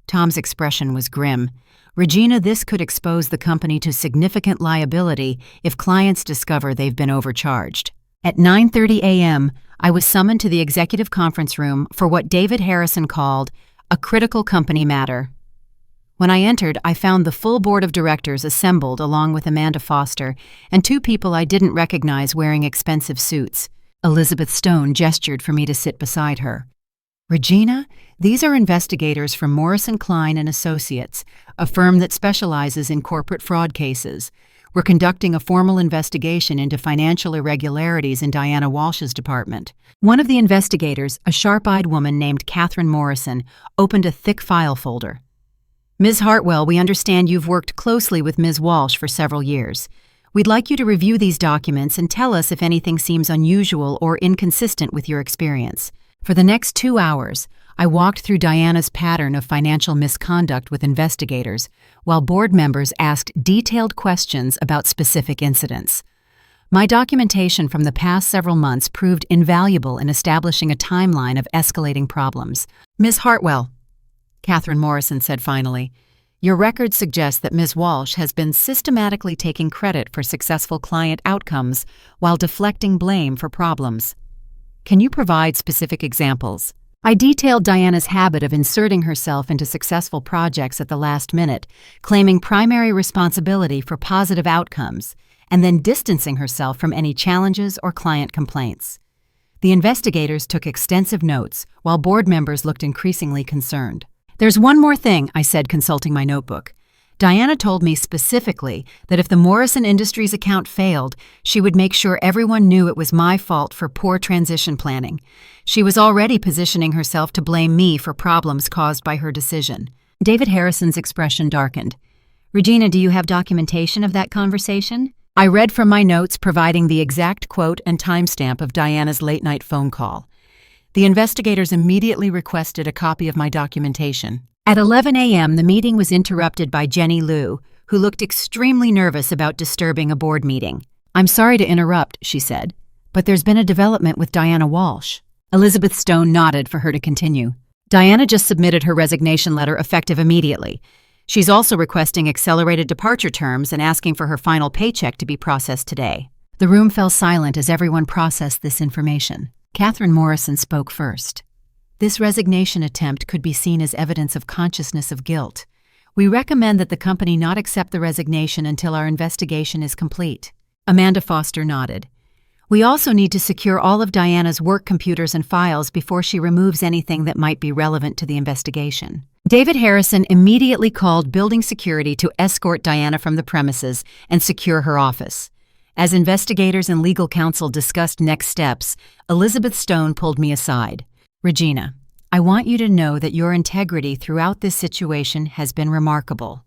Tom's expression was grim. "Regina, this could expose the company to significant liability if clients discover they've been overcharged." At 9:30 a.m., I was summoned to the executive conference room for what David Harrison called a critical company matter. When I entered, I found the full board of directors assembled along with Amanda Foster and 2 people I didn't recognize wearing expensive suits. Elizabeth Stone gestured for me to sit beside her. "Regina, these are investigators from Morrison Klein and Associates, a firm that specializes in corporate fraud cases. We're conducting a formal investigation into financial irregularities in Diana Walsh's department." One of the investigators, a sharp-eyed woman named Catherine Morrison, opened a thick file folder. "Ms. Hartwell, we understand you've worked closely with Ms. Walsh for several years. We'd like you to review these documents and tell us if anything seems unusual or inconsistent with your experience." For the next 2 hours, I walked through Diana's pattern of financial misconduct with investigators, while board members asked detailed questions about specific incidents. My documentation from the past several months proved invaluable in establishing a timeline of escalating problems. "Ms. Hartwell," Catherine Morrison said finally, "your records suggest that Ms. Walsh has been systematically taking credit for successful client outcomes while deflecting blame for problems. Can you provide specific examples?" I detailed Diana's habit of inserting herself into successful projects at the last minute, claiming primary responsibility for positive outcomes, and then distancing herself from any challenges or client complaints. The investigators took extensive notes, while board members looked increasingly concerned. "There's one more thing," I said, consulting my notebook. "Diana told me specifically that if the Morrison Industries account failed, she would make sure everyone knew it was my fault for poor transition planning. She was already positioning herself to blame me for problems caused by her decision." David Harrison's expression darkened. "Regina, do you have documentation of that conversation?" I read from my notes, providing the exact quote and timestamp of Diana's late-night phone call. The investigators immediately requested a copy of my documentation. At 11 a.m., the meeting was interrupted by Jenny Liu, who looked extremely nervous about disturbing a board meeting. "I'm sorry to interrupt," she said, "but there's been a development with Diana Walsh." Elizabeth Stone nodded for her to continue. "Diana just submitted her resignation letter effective immediately. She's also requesting accelerated departure terms and asking for her final paycheck to be processed today." The room fell silent as everyone processed this information. Catherine Morrison spoke first. "This resignation attempt could be seen as evidence of consciousness of guilt. We recommend that the company not accept the resignation until our investigation is complete." Amanda Foster nodded. "We also need to secure all of Diana's work computers and files before she removes anything that might be relevant to the investigation." David Harrison immediately called building security to escort Diana from the premises and secure her office. As investigators and legal counsel discussed next steps, Elizabeth Stone pulled me aside. "Regina, I want you to know that your integrity throughout this situation has been remarkable.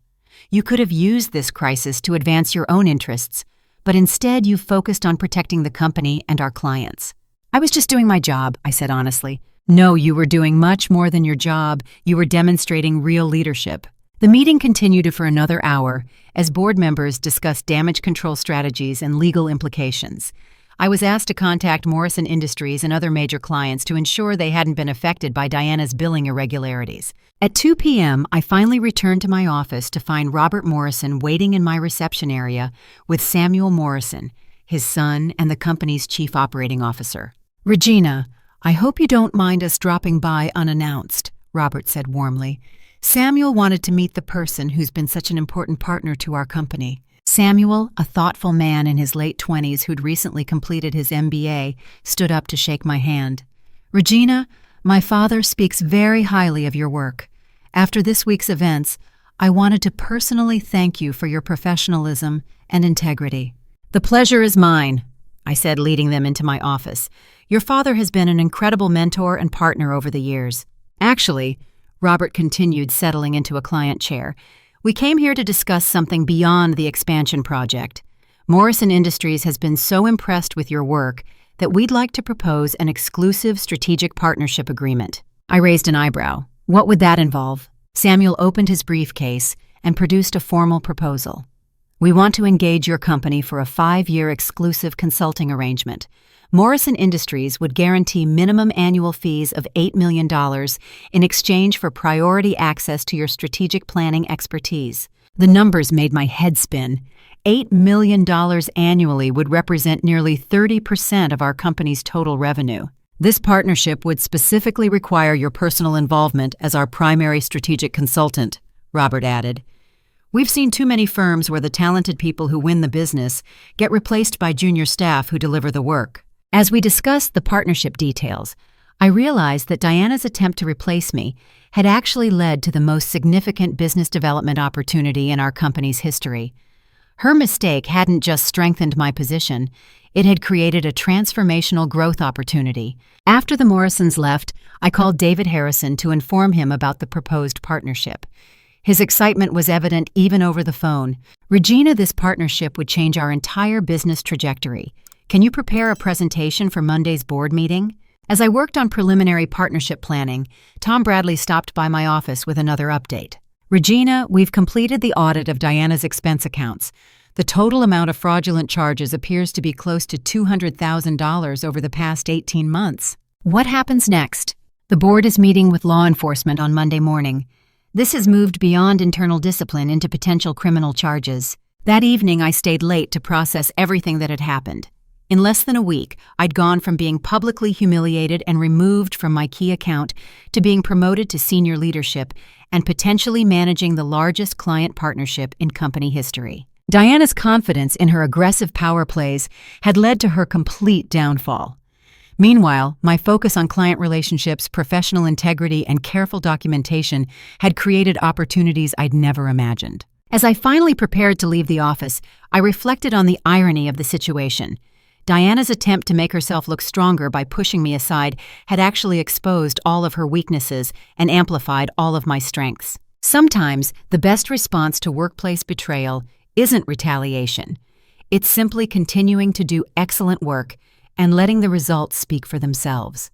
You could have used this crisis to advance your own interests, but instead you focused on protecting the company and our clients." "I was just doing my job," I said honestly. "No, you were doing much more than your job. You were demonstrating real leadership." The meeting continued for another hour as board members discussed damage control strategies and legal implications. I was asked to contact Morrison Industries and other major clients to ensure they hadn't been affected by Diana's billing irregularities. At 2 p.m., I finally returned to my office to find Robert Morrison waiting in my reception area with Samuel Morrison, his son, and the company's chief operating officer. "Regina, I hope you don't mind us dropping by unannounced," Robert said warmly. "Samuel wanted to meet the person who's been such an important partner to our company." Samuel, a thoughtful man in his late 20s who'd recently completed his MBA, stood up to shake my hand. "Regina, my father speaks very highly of your work. After this week's events, I wanted to personally thank you for your professionalism and integrity." "The pleasure is mine," I said, leading them into my office. "Your father has been an incredible mentor and partner over the years." "Actually," Robert continued, settling into a client chair, "we came here to discuss something beyond the expansion project. Morrison Industries has been so impressed with your work that we'd like to propose an exclusive strategic partnership agreement." I raised an eyebrow. "What would that involve?" Samuel opened his briefcase and produced a formal proposal. "We want to engage your company for a 5-year exclusive consulting arrangement. Morrison Industries would guarantee minimum annual fees of $8 million in exchange for priority access to your strategic planning expertise." The numbers made my head spin. $8 million annually would represent nearly 30% of our company's total revenue. "This partnership would specifically require your personal involvement as our primary strategic consultant," Robert added. "We've seen too many firms where the talented people who win the business get replaced by junior staff who deliver the work." As we discussed the partnership details, I realized that Diana's attempt to replace me had actually led to the most significant business development opportunity in our company's history. Her mistake hadn't just strengthened my position, it had created a transformational growth opportunity. After the Morrisons left, I called David Harrison to inform him about the proposed partnership. His excitement was evident even over the phone. "Regina, this partnership would change our entire business trajectory. Can you prepare a presentation for Monday's board meeting?" As I worked on preliminary partnership planning, Tom Bradley stopped by my office with another update. "Regina, we've completed the audit of Diana's expense accounts. The total amount of fraudulent charges appears to be close to $200,000 over the past 18 months. What happens next?" "The board is meeting with law enforcement on Monday morning. This has moved beyond internal discipline into potential criminal charges." That evening, I stayed late to process everything that had happened. In less than a week, I'd gone from being publicly humiliated and removed from my key account to being promoted to senior leadership and potentially managing the largest client partnership in company history. Diana's confidence in her aggressive power plays had led to her complete downfall. Meanwhile, my focus on client relationships, professional integrity, and careful documentation had created opportunities I'd never imagined. As I finally prepared to leave the office, I reflected on the irony of the situation. Diana's attempt to make herself look stronger by pushing me aside had actually exposed all of her weaknesses and amplified all of my strengths. Sometimes, the best response to workplace betrayal isn't retaliation. It's simply continuing to do excellent work and letting the results speak for themselves.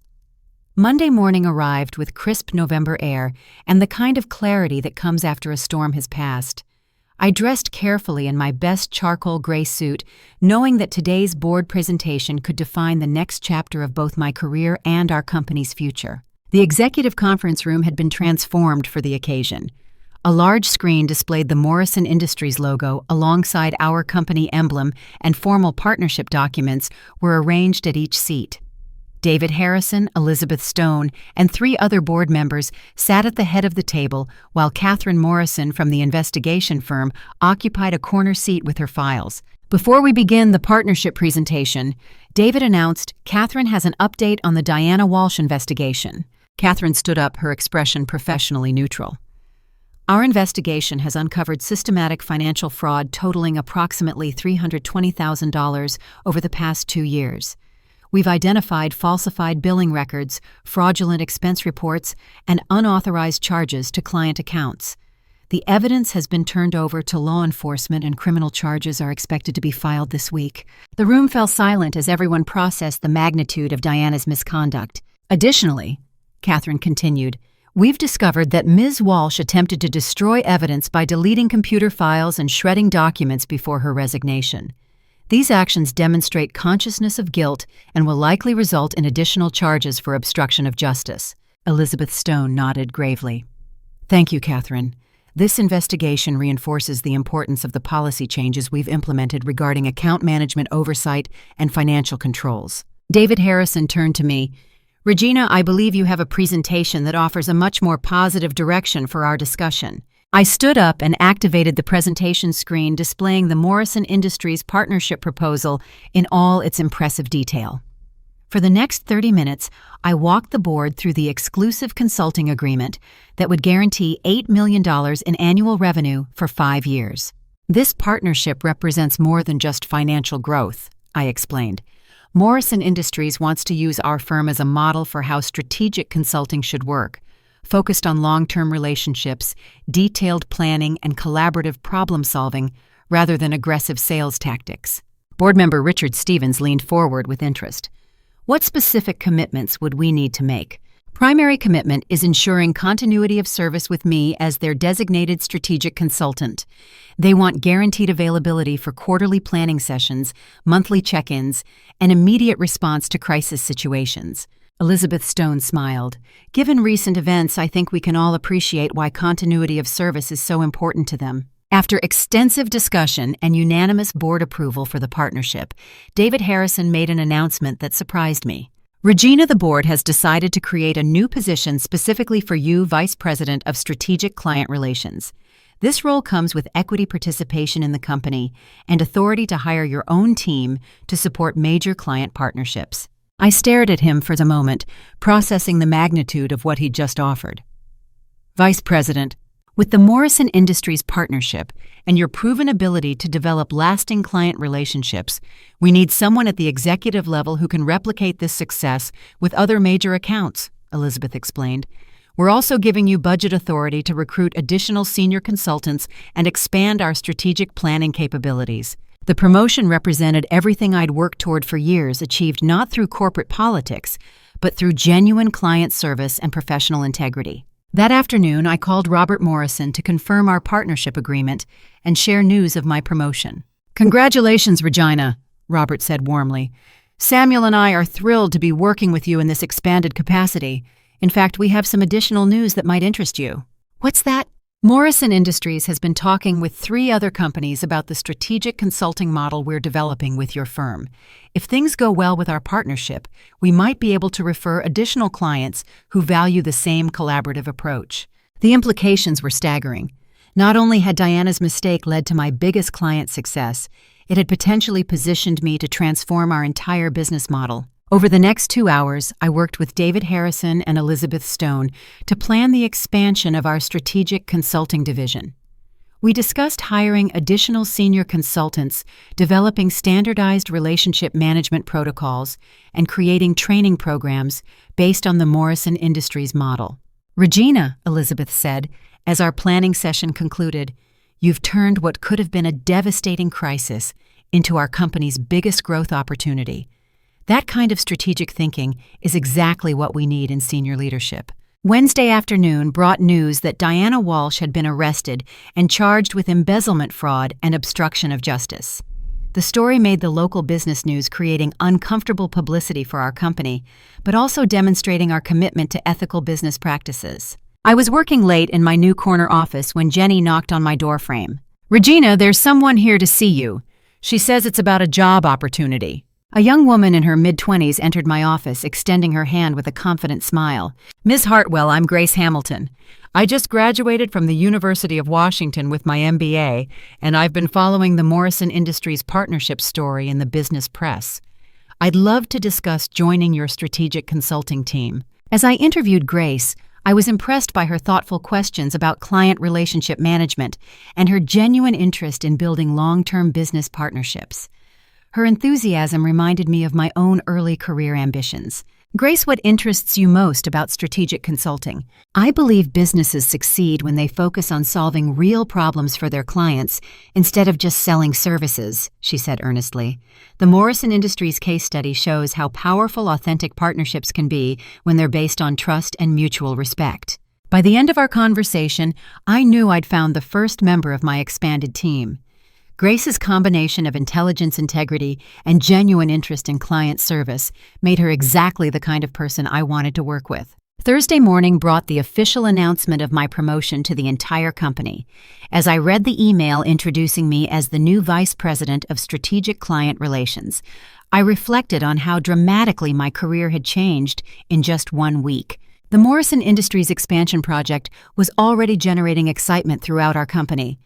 Monday morning arrived with crisp November air and the kind of clarity that comes after a storm has passed. I dressed carefully in my best charcoal gray suit, knowing that today's board presentation could define the next chapter of both my career and our company's future. The executive conference room had been transformed for the occasion. A large screen displayed the Morrison Industries logo alongside our company emblem, and formal partnership documents were arranged at each seat. David Harrison, Elizabeth Stone, and 3 other board members sat at the head of the table, while Catherine Morrison from the investigation firm occupied a corner seat with her files. Before we begin the partnership presentation, David announced Catherine has an update on the Diana Walsh investigation. Catherine stood up, her expression professionally neutral. Our investigation has uncovered systematic financial fraud totaling approximately $320,000 over the past 2 years. We've identified falsified billing records, fraudulent expense reports, and unauthorized charges to client accounts. The evidence has been turned over to law enforcement and criminal charges are expected to be filed this week. The room fell silent as everyone processed the magnitude of Diana's misconduct. Additionally, Catherine continued, we've discovered that Ms. Walsh attempted to destroy evidence by deleting computer files and shredding documents before her resignation. These actions demonstrate consciousness of guilt and will likely result in additional charges for obstruction of justice. Elizabeth Stone nodded gravely. Thank you, Catherine. This investigation reinforces the importance of the policy changes we've implemented regarding account management oversight and financial controls. David Harrison turned to me. Regina, I believe you have a presentation that offers a much more positive direction for our discussion. I stood up and activated the presentation screen displaying the Morrison Industries partnership proposal in all its impressive detail. For the next 30 minutes, I walked the board through the exclusive consulting agreement that would guarantee $8 million in annual revenue for 5 years. This partnership represents more than just financial growth, I explained. Morrison Industries wants to use our firm as a model for how strategic consulting should work, focused on long-term relationships, detailed planning, and collaborative problem-solving rather than aggressive sales tactics. Board member Richard Stevens leaned forward with interest. What specific commitments would we need to make? Primary commitment is ensuring continuity of service with me as their designated strategic consultant. They want guaranteed availability for quarterly planning sessions, monthly check-ins, and immediate response to crisis situations. Elizabeth Stone smiled. Given recent events, I think we can all appreciate why continuity of service is so important to them. After extensive discussion and unanimous board approval for the partnership, David Harrison made an announcement that surprised me. Regina, the board has decided to create a new position specifically for you, Vice President of Strategic Client Relations. This role comes with equity participation in the company and authority to hire your own team to support major client partnerships. I stared at him for a moment, processing the magnitude of what he'd just offered. Vice President, with the Morrison Industries partnership and your proven ability to develop lasting client relationships, we need someone at the executive level who can replicate this success with other major accounts, Elizabeth explained. We're also giving you budget authority to recruit additional senior consultants and expand our strategic planning capabilities. The promotion represented everything I'd worked toward for years, achieved not through corporate politics, but through genuine client service and professional integrity. That afternoon, I called Robert Morrison to confirm our partnership agreement and share news of my promotion. Congratulations, Regina, Robert said warmly. Samuel and I are thrilled to be working with you in this expanded capacity. In fact, we have some additional news that might interest you. What's that? Morrison Industries has been talking with 3 other companies about the strategic consulting model we're developing with your firm. If things go well with our partnership, we might be able to refer additional clients who value the same collaborative approach. The implications were staggering. Not only had Diana's mistake led to my biggest client success, it had potentially positioned me to transform our entire business model. Over the next 2 hours, I worked with David Harrison and Elizabeth Stone to plan the expansion of our strategic consulting division. We discussed hiring additional senior consultants, developing standardized relationship management protocols, and creating training programs based on the Morrison Industries model. Regina, Elizabeth said, as our planning session concluded, you've turned what could have been a devastating crisis into our company's biggest growth opportunity. That kind of strategic thinking is exactly what we need in senior leadership. Wednesday afternoon brought news that Diana Walsh had been arrested and charged with embezzlement fraud and obstruction of justice. The story made the local business news, creating uncomfortable publicity for our company, but also demonstrating our commitment to ethical business practices. I was working late in my new corner office when Jenny knocked on my doorframe. "Regina, there's someone here to see you. She says it's about a job opportunity." A young woman in her mid-20s entered my office, extending her hand with a confident smile. "Ms. Hartwell, I'm Grace Hamilton. I just graduated from the University of Washington with my MBA, and I've been following the Morrison Industries partnership story in the business press. I'd love to discuss joining your strategic consulting team." As I interviewed Grace, I was impressed by her thoughtful questions about client relationship management and her genuine interest in building long-term business partnerships. Her enthusiasm reminded me of my own early career ambitions. "Grace, what interests you most about strategic consulting?" "I believe businesses succeed when they focus on solving real problems for their clients instead of just selling services," she said earnestly. "The Morrison Industries case study shows how powerful authentic partnerships can be when they're based on trust and mutual respect." By the end of our conversation, I knew I'd found the first member of my expanded team. Grace's combination of intelligence, integrity, and genuine interest in client service made her exactly the kind of person I wanted to work with. Thursday morning brought the official announcement of my promotion to the entire company. As I read the email introducing me as the new Vice President of Strategic Client Relations, I reflected on how dramatically my career had changed in just 1 week. The Morrison Industries expansion project was already generating excitement throughout our company.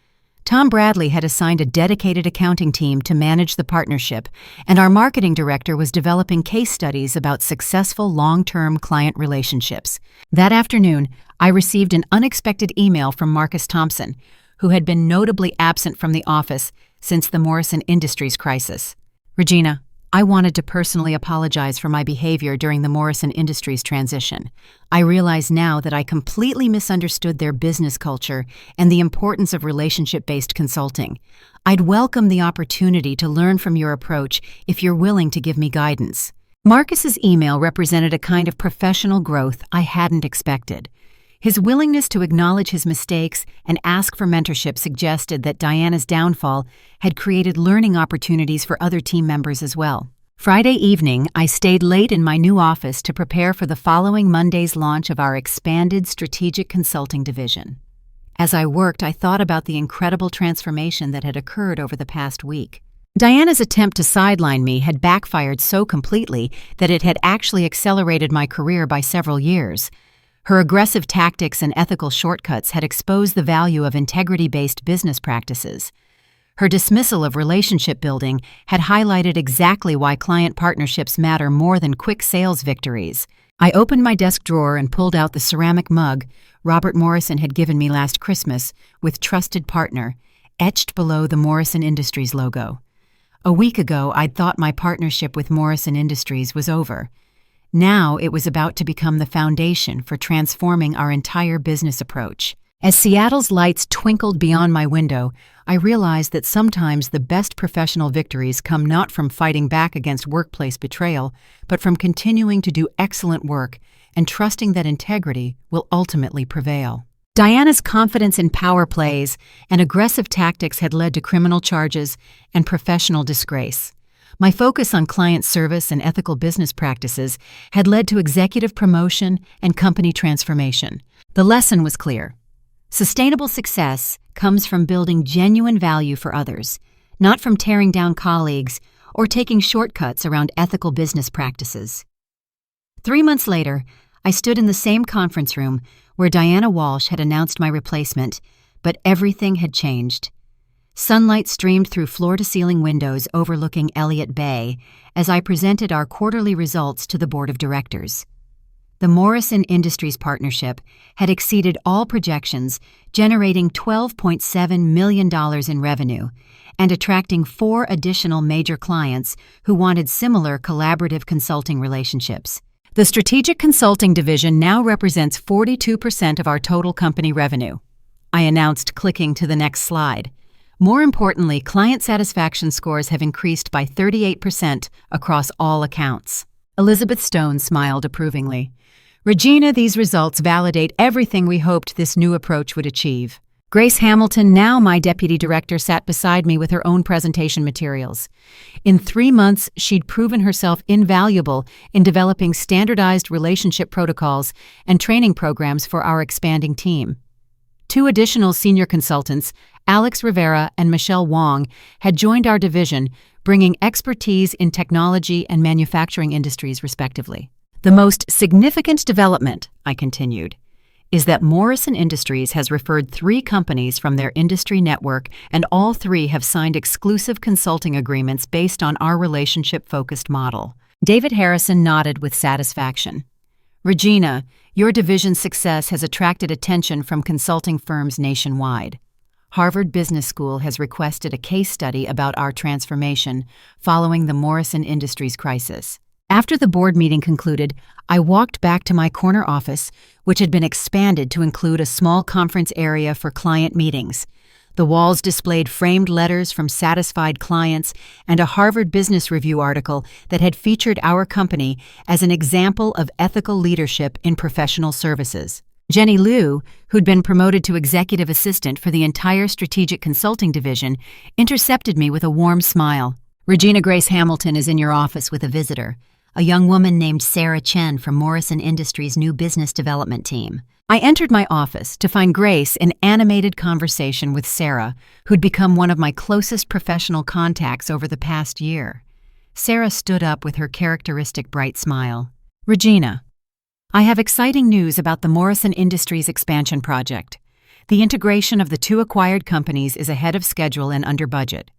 Tom Bradley had assigned a dedicated accounting team to manage the partnership, and our marketing director was developing case studies about successful long-term client relationships. That afternoon, I received an unexpected email from Marcus Thompson, who had been notably absent from the office since the Morrison Industries crisis. "Regina, I wanted to personally apologize for my behavior during the Morrison Industries transition. I realize now that I completely misunderstood their business culture and the importance of relationship-based consulting. I'd welcome the opportunity to learn from your approach if you're willing to give me guidance." Marcus's email represented a kind of professional growth I hadn't expected. His willingness to acknowledge his mistakes and ask for mentorship suggested that Diana's downfall had created learning opportunities for other team members as well. Friday evening, I stayed late in my new office to prepare for the following Monday's launch of our expanded strategic consulting division. As I worked, I thought about the incredible transformation that had occurred over the past week. Diana's attempt to sideline me had backfired so completely that it had actually accelerated my career by several years. Her aggressive tactics and ethical shortcuts had exposed the value of integrity-based business practices. Her dismissal of relationship building had highlighted exactly why client partnerships matter more than quick sales victories. I opened my desk drawer and pulled out the ceramic mug Robert Morrison had given me last Christmas with "Trusted Partner" etched below the Morrison Industries logo. A week ago, I'd thought my partnership with Morrison Industries was over. Now it was about to become the foundation for transforming our entire business approach. As Seattle's lights twinkled beyond my window, I realized that sometimes the best professional victories come not from fighting back against workplace betrayal, but from continuing to do excellent work and trusting that integrity will ultimately prevail. Diana's confidence in power plays and aggressive tactics had led to criminal charges and professional disgrace. My focus on client service and ethical business practices had led to executive promotion and company transformation. The lesson was clear. Sustainable success comes from building genuine value for others, not from tearing down colleagues or taking shortcuts around ethical business practices. 3 months later, I stood in the same conference room where Diana Walsh had announced my replacement, but everything had changed. Sunlight streamed through floor-to-ceiling windows overlooking Elliott Bay as I presented our quarterly results to the board of directors. The Morrison Industries partnership had exceeded all projections, generating $12.7 million in revenue and attracting 4 additional major clients who wanted similar collaborative consulting relationships. The strategic consulting division now represents 42% of our total company revenue, I announced, clicking to the next slide. More importantly, client satisfaction scores have increased by 38% across all accounts. Elizabeth Stone smiled approvingly. Regina, these results validate everything we hoped this new approach would achieve. Grace Hamilton, now my deputy director, sat beside me with her own presentation materials. In 3 months, she'd proven herself invaluable in developing standardized relationship protocols and training programs for our expanding team. 2 additional senior consultants, Alex Rivera and Michelle Wong, had joined our division, bringing expertise in technology and manufacturing industries, respectively. The most significant development, I continued, is that Morrison Industries has referred 3 companies from their industry network, and all 3 have signed exclusive consulting agreements based on our relationship-focused model. David Harrison nodded with satisfaction. Regina, your division's success has attracted attention from consulting firms nationwide. Harvard Business School has requested a case study about our transformation following the Morrison Industries crisis. After the board meeting concluded, I walked back to my corner office, which had been expanded to include a small conference area for client meetings. The walls displayed framed letters from satisfied clients and a Harvard Business Review article that had featured our company as an example of ethical leadership in professional services. Jenny Liu, who'd been promoted to executive assistant for the entire strategic consulting division, intercepted me with a warm smile. Regina, Grace Hamilton is in your office with a visitor, a young woman named Sarah Chen from Morrison Industries' new business development team. I entered my office to find Grace in animated conversation with Sarah, who'd become one of my closest professional contacts over the past year. Sarah stood up with her characteristic bright smile. Regina, I have exciting news about the Morrison Industries expansion project. The integration of the 2 acquired companies is ahead of schedule and under budget.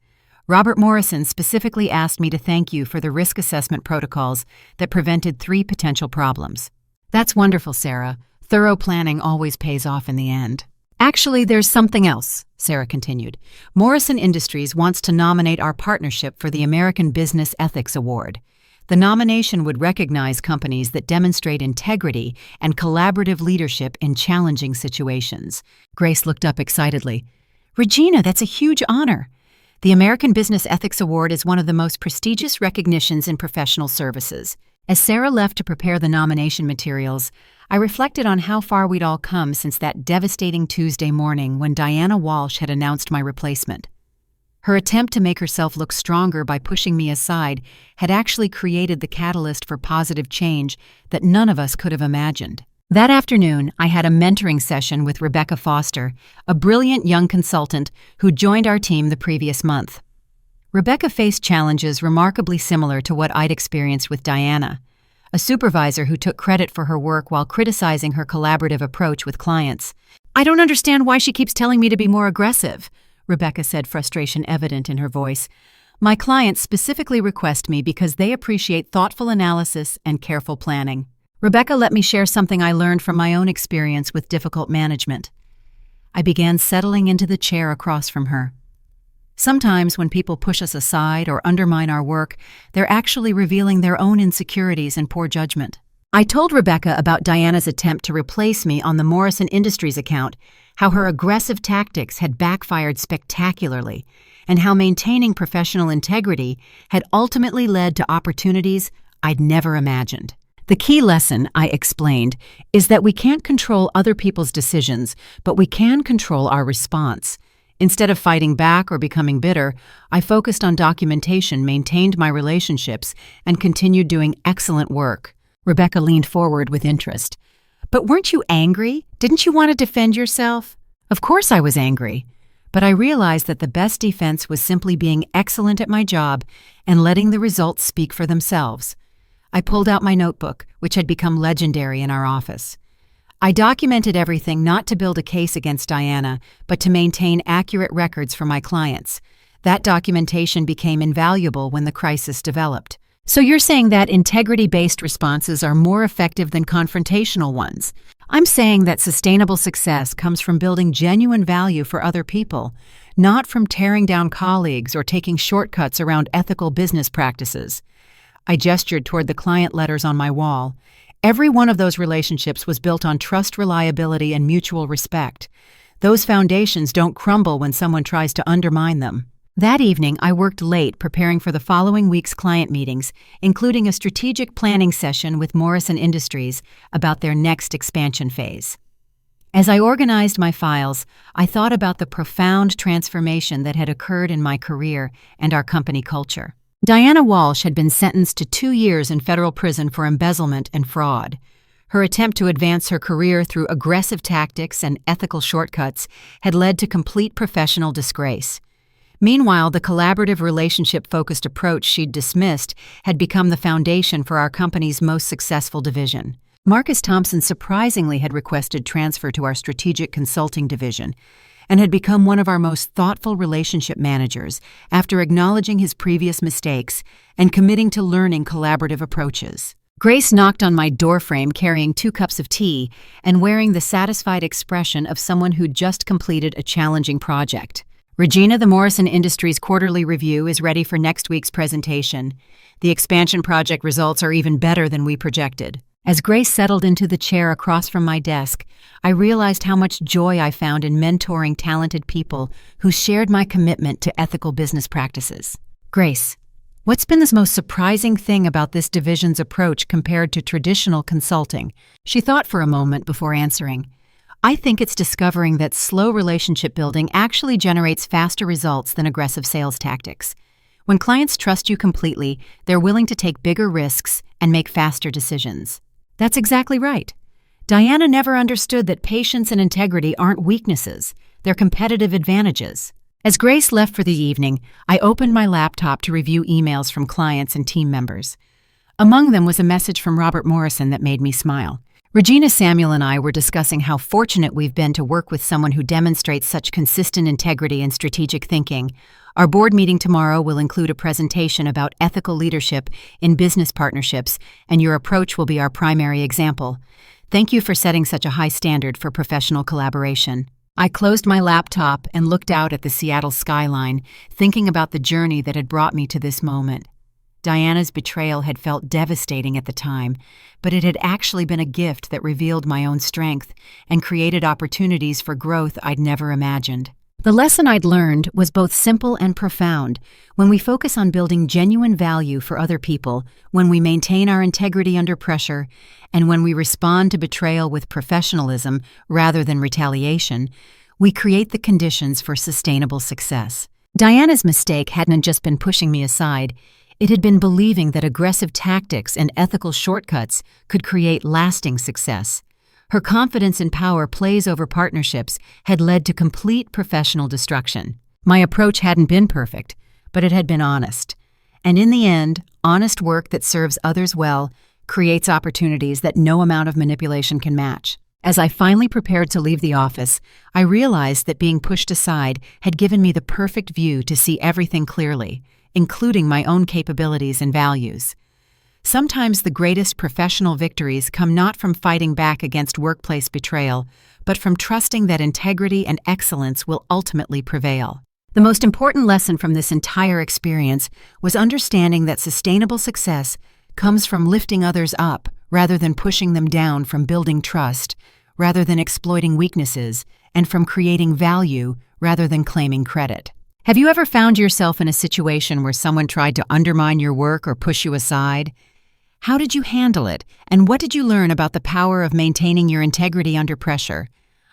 Robert Morrison specifically asked me to thank you for the risk assessment protocols that prevented 3 potential problems. That's wonderful, Sarah. Thorough planning always pays off in the end. Actually, there's something else, Sarah continued. Morrison Industries wants to nominate our partnership for the American Business Ethics Award. The nomination would recognize companies that demonstrate integrity and collaborative leadership in challenging situations. Grace looked up excitedly. Regina, that's a huge honor. The American Business Ethics Award is one of the most prestigious recognitions in professional services. As Sarah left to prepare the nomination materials, I reflected on how far we'd all come since that devastating Tuesday morning when Diana Walsh had announced my replacement. Her attempt to make herself look stronger by pushing me aside had actually created the catalyst for positive change that none of us could have imagined. That afternoon, I had a mentoring session with Rebecca Foster, a brilliant young consultant who joined our team the previous month. Rebecca faced challenges remarkably similar to what I'd experienced with Diana, a supervisor who took credit for her work while criticizing her collaborative approach with clients. I don't understand why she keeps telling me to be more aggressive, Rebecca said, frustration evident in her voice. My clients specifically request me because they appreciate thoughtful analysis and careful planning. Rebecca let me share something I learned from my own experience with difficult management. I began settling into the chair across from her. Sometimes when people push us aside or undermine our work, they're actually revealing their own insecurities and poor judgment. I told Rebecca about Diana's attempt to replace me on the Morrison Industries account, how her aggressive tactics had backfired spectacularly, and how maintaining professional integrity had ultimately led to opportunities I'd never imagined. The key lesson, I explained, is that we can't control other people's decisions, but we can control our response. Instead of fighting back or becoming bitter, I focused on documentation, maintained my relationships, and continued doing excellent work. Rebecca leaned forward with interest. But weren't you angry? Didn't you want to defend yourself? Of course I was angry. But I realized that the best defense was simply being excellent at my job and letting the results speak for themselves. I pulled out my notebook, which had become legendary in our office. I documented everything not to build a case against Diana, but to maintain accurate records for my clients. That documentation became invaluable when the crisis developed. So you're saying that integrity-based responses are more effective than confrontational ones? I'm saying that sustainable success comes from building genuine value for other people, not from tearing down colleagues or taking shortcuts around ethical business practices. I gestured toward the client letters on my wall. Every one of those relationships was built on trust, reliability, and mutual respect. Those foundations don't crumble when someone tries to undermine them. That evening, I worked late preparing for the following week's client meetings, including a strategic planning session with Morrison Industries about their next expansion phase. As I organized my files, I thought about the profound transformation that had occurred in my career and our company culture. Diana Walsh had been sentenced to 2 years in federal prison for embezzlement and fraud. Her attempt to advance her career through aggressive tactics and ethical shortcuts had led to complete professional disgrace. Meanwhile, the collaborative relationship-focused approach she'd dismissed had become the foundation for our company's most successful division. Marcus Thompson surprisingly had requested transfer to our strategic consulting division and had become one of our most thoughtful relationship managers after acknowledging his previous mistakes and committing to learning collaborative approaches. Grace knocked on my doorframe carrying 2 cups of tea and wearing the satisfied expression of someone who'd just completed a challenging project. "Regina, the Morrison Industries quarterly review is ready for next week's presentation. The expansion project results are even better than we projected." As Grace settled into the chair across from my desk, I realized how much joy I found in mentoring talented people who shared my commitment to ethical business practices. "Grace, what's been the most surprising thing about this division's approach compared to traditional consulting?" She thought for a moment before answering. "I think it's discovering that slow relationship building actually generates faster results than aggressive sales tactics. When clients trust you completely, they're willing to take bigger risks and make faster decisions." That's exactly right. Diana never understood that patience and integrity aren't weaknesses, they're competitive advantages. As Grace left for the evening, I opened my laptop to review emails from clients and team members. Among them was a message from Robert Morrison that made me smile. Regina Samuel and I were discussing how fortunate we've been to work with someone who demonstrates such consistent integrity and strategic thinking. Our board meeting tomorrow will include a presentation about ethical leadership in business partnerships, and your approach will be our primary example. Thank you for setting such a high standard for professional collaboration. I closed my laptop and looked out at the Seattle skyline, thinking about the journey that had brought me to this moment. Diana's betrayal had felt devastating at the time, but it had actually been a gift that revealed my own strength and created opportunities for growth I'd never imagined. The lesson I'd learned was both simple and profound. When we focus on building genuine value for other people, when we maintain our integrity under pressure, and when we respond to betrayal with professionalism rather than retaliation, we create the conditions for sustainable success. Diana's mistake hadn't just been pushing me aside. It had been believing that aggressive tactics and ethical shortcuts could create lasting success. Her confidence in power plays over partnerships had led to complete professional destruction. My approach hadn't been perfect, but it had been honest. And in the end, honest work that serves others well creates opportunities that no amount of manipulation can match. As I finally prepared to leave the office, I realized that being pushed aside had given me the perfect view to see everything clearly, including my own capabilities and values. Sometimes the greatest professional victories come not from fighting back against workplace betrayal, but from trusting that integrity and excellence will ultimately prevail. The most important lesson from this entire experience was understanding that sustainable success comes from lifting others up rather than pushing them down, from building trust rather than exploiting weaknesses, and from creating value rather than claiming credit. Have you ever found yourself in a situation where someone tried to undermine your work or push you aside? How did you handle it, and what did you learn about the power of maintaining your integrity under pressure?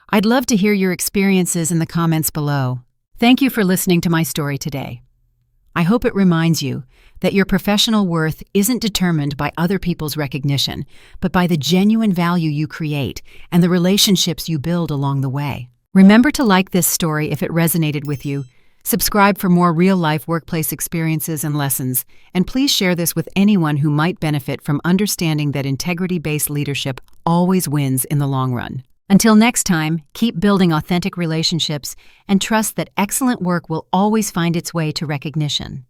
I'd love to hear your experiences in the comments below. Thank you for listening to my story today. I hope it reminds you that your professional worth isn't determined by other people's recognition, but by the genuine value you create and the relationships you build along the way. Remember to like this story if it resonated with you. Subscribe for more real-life workplace experiences and lessons, and please share this with anyone who might benefit from understanding that integrity-based leadership always wins in the long run. Until next time, keep building authentic relationships and trust that excellent work will always find its way to recognition.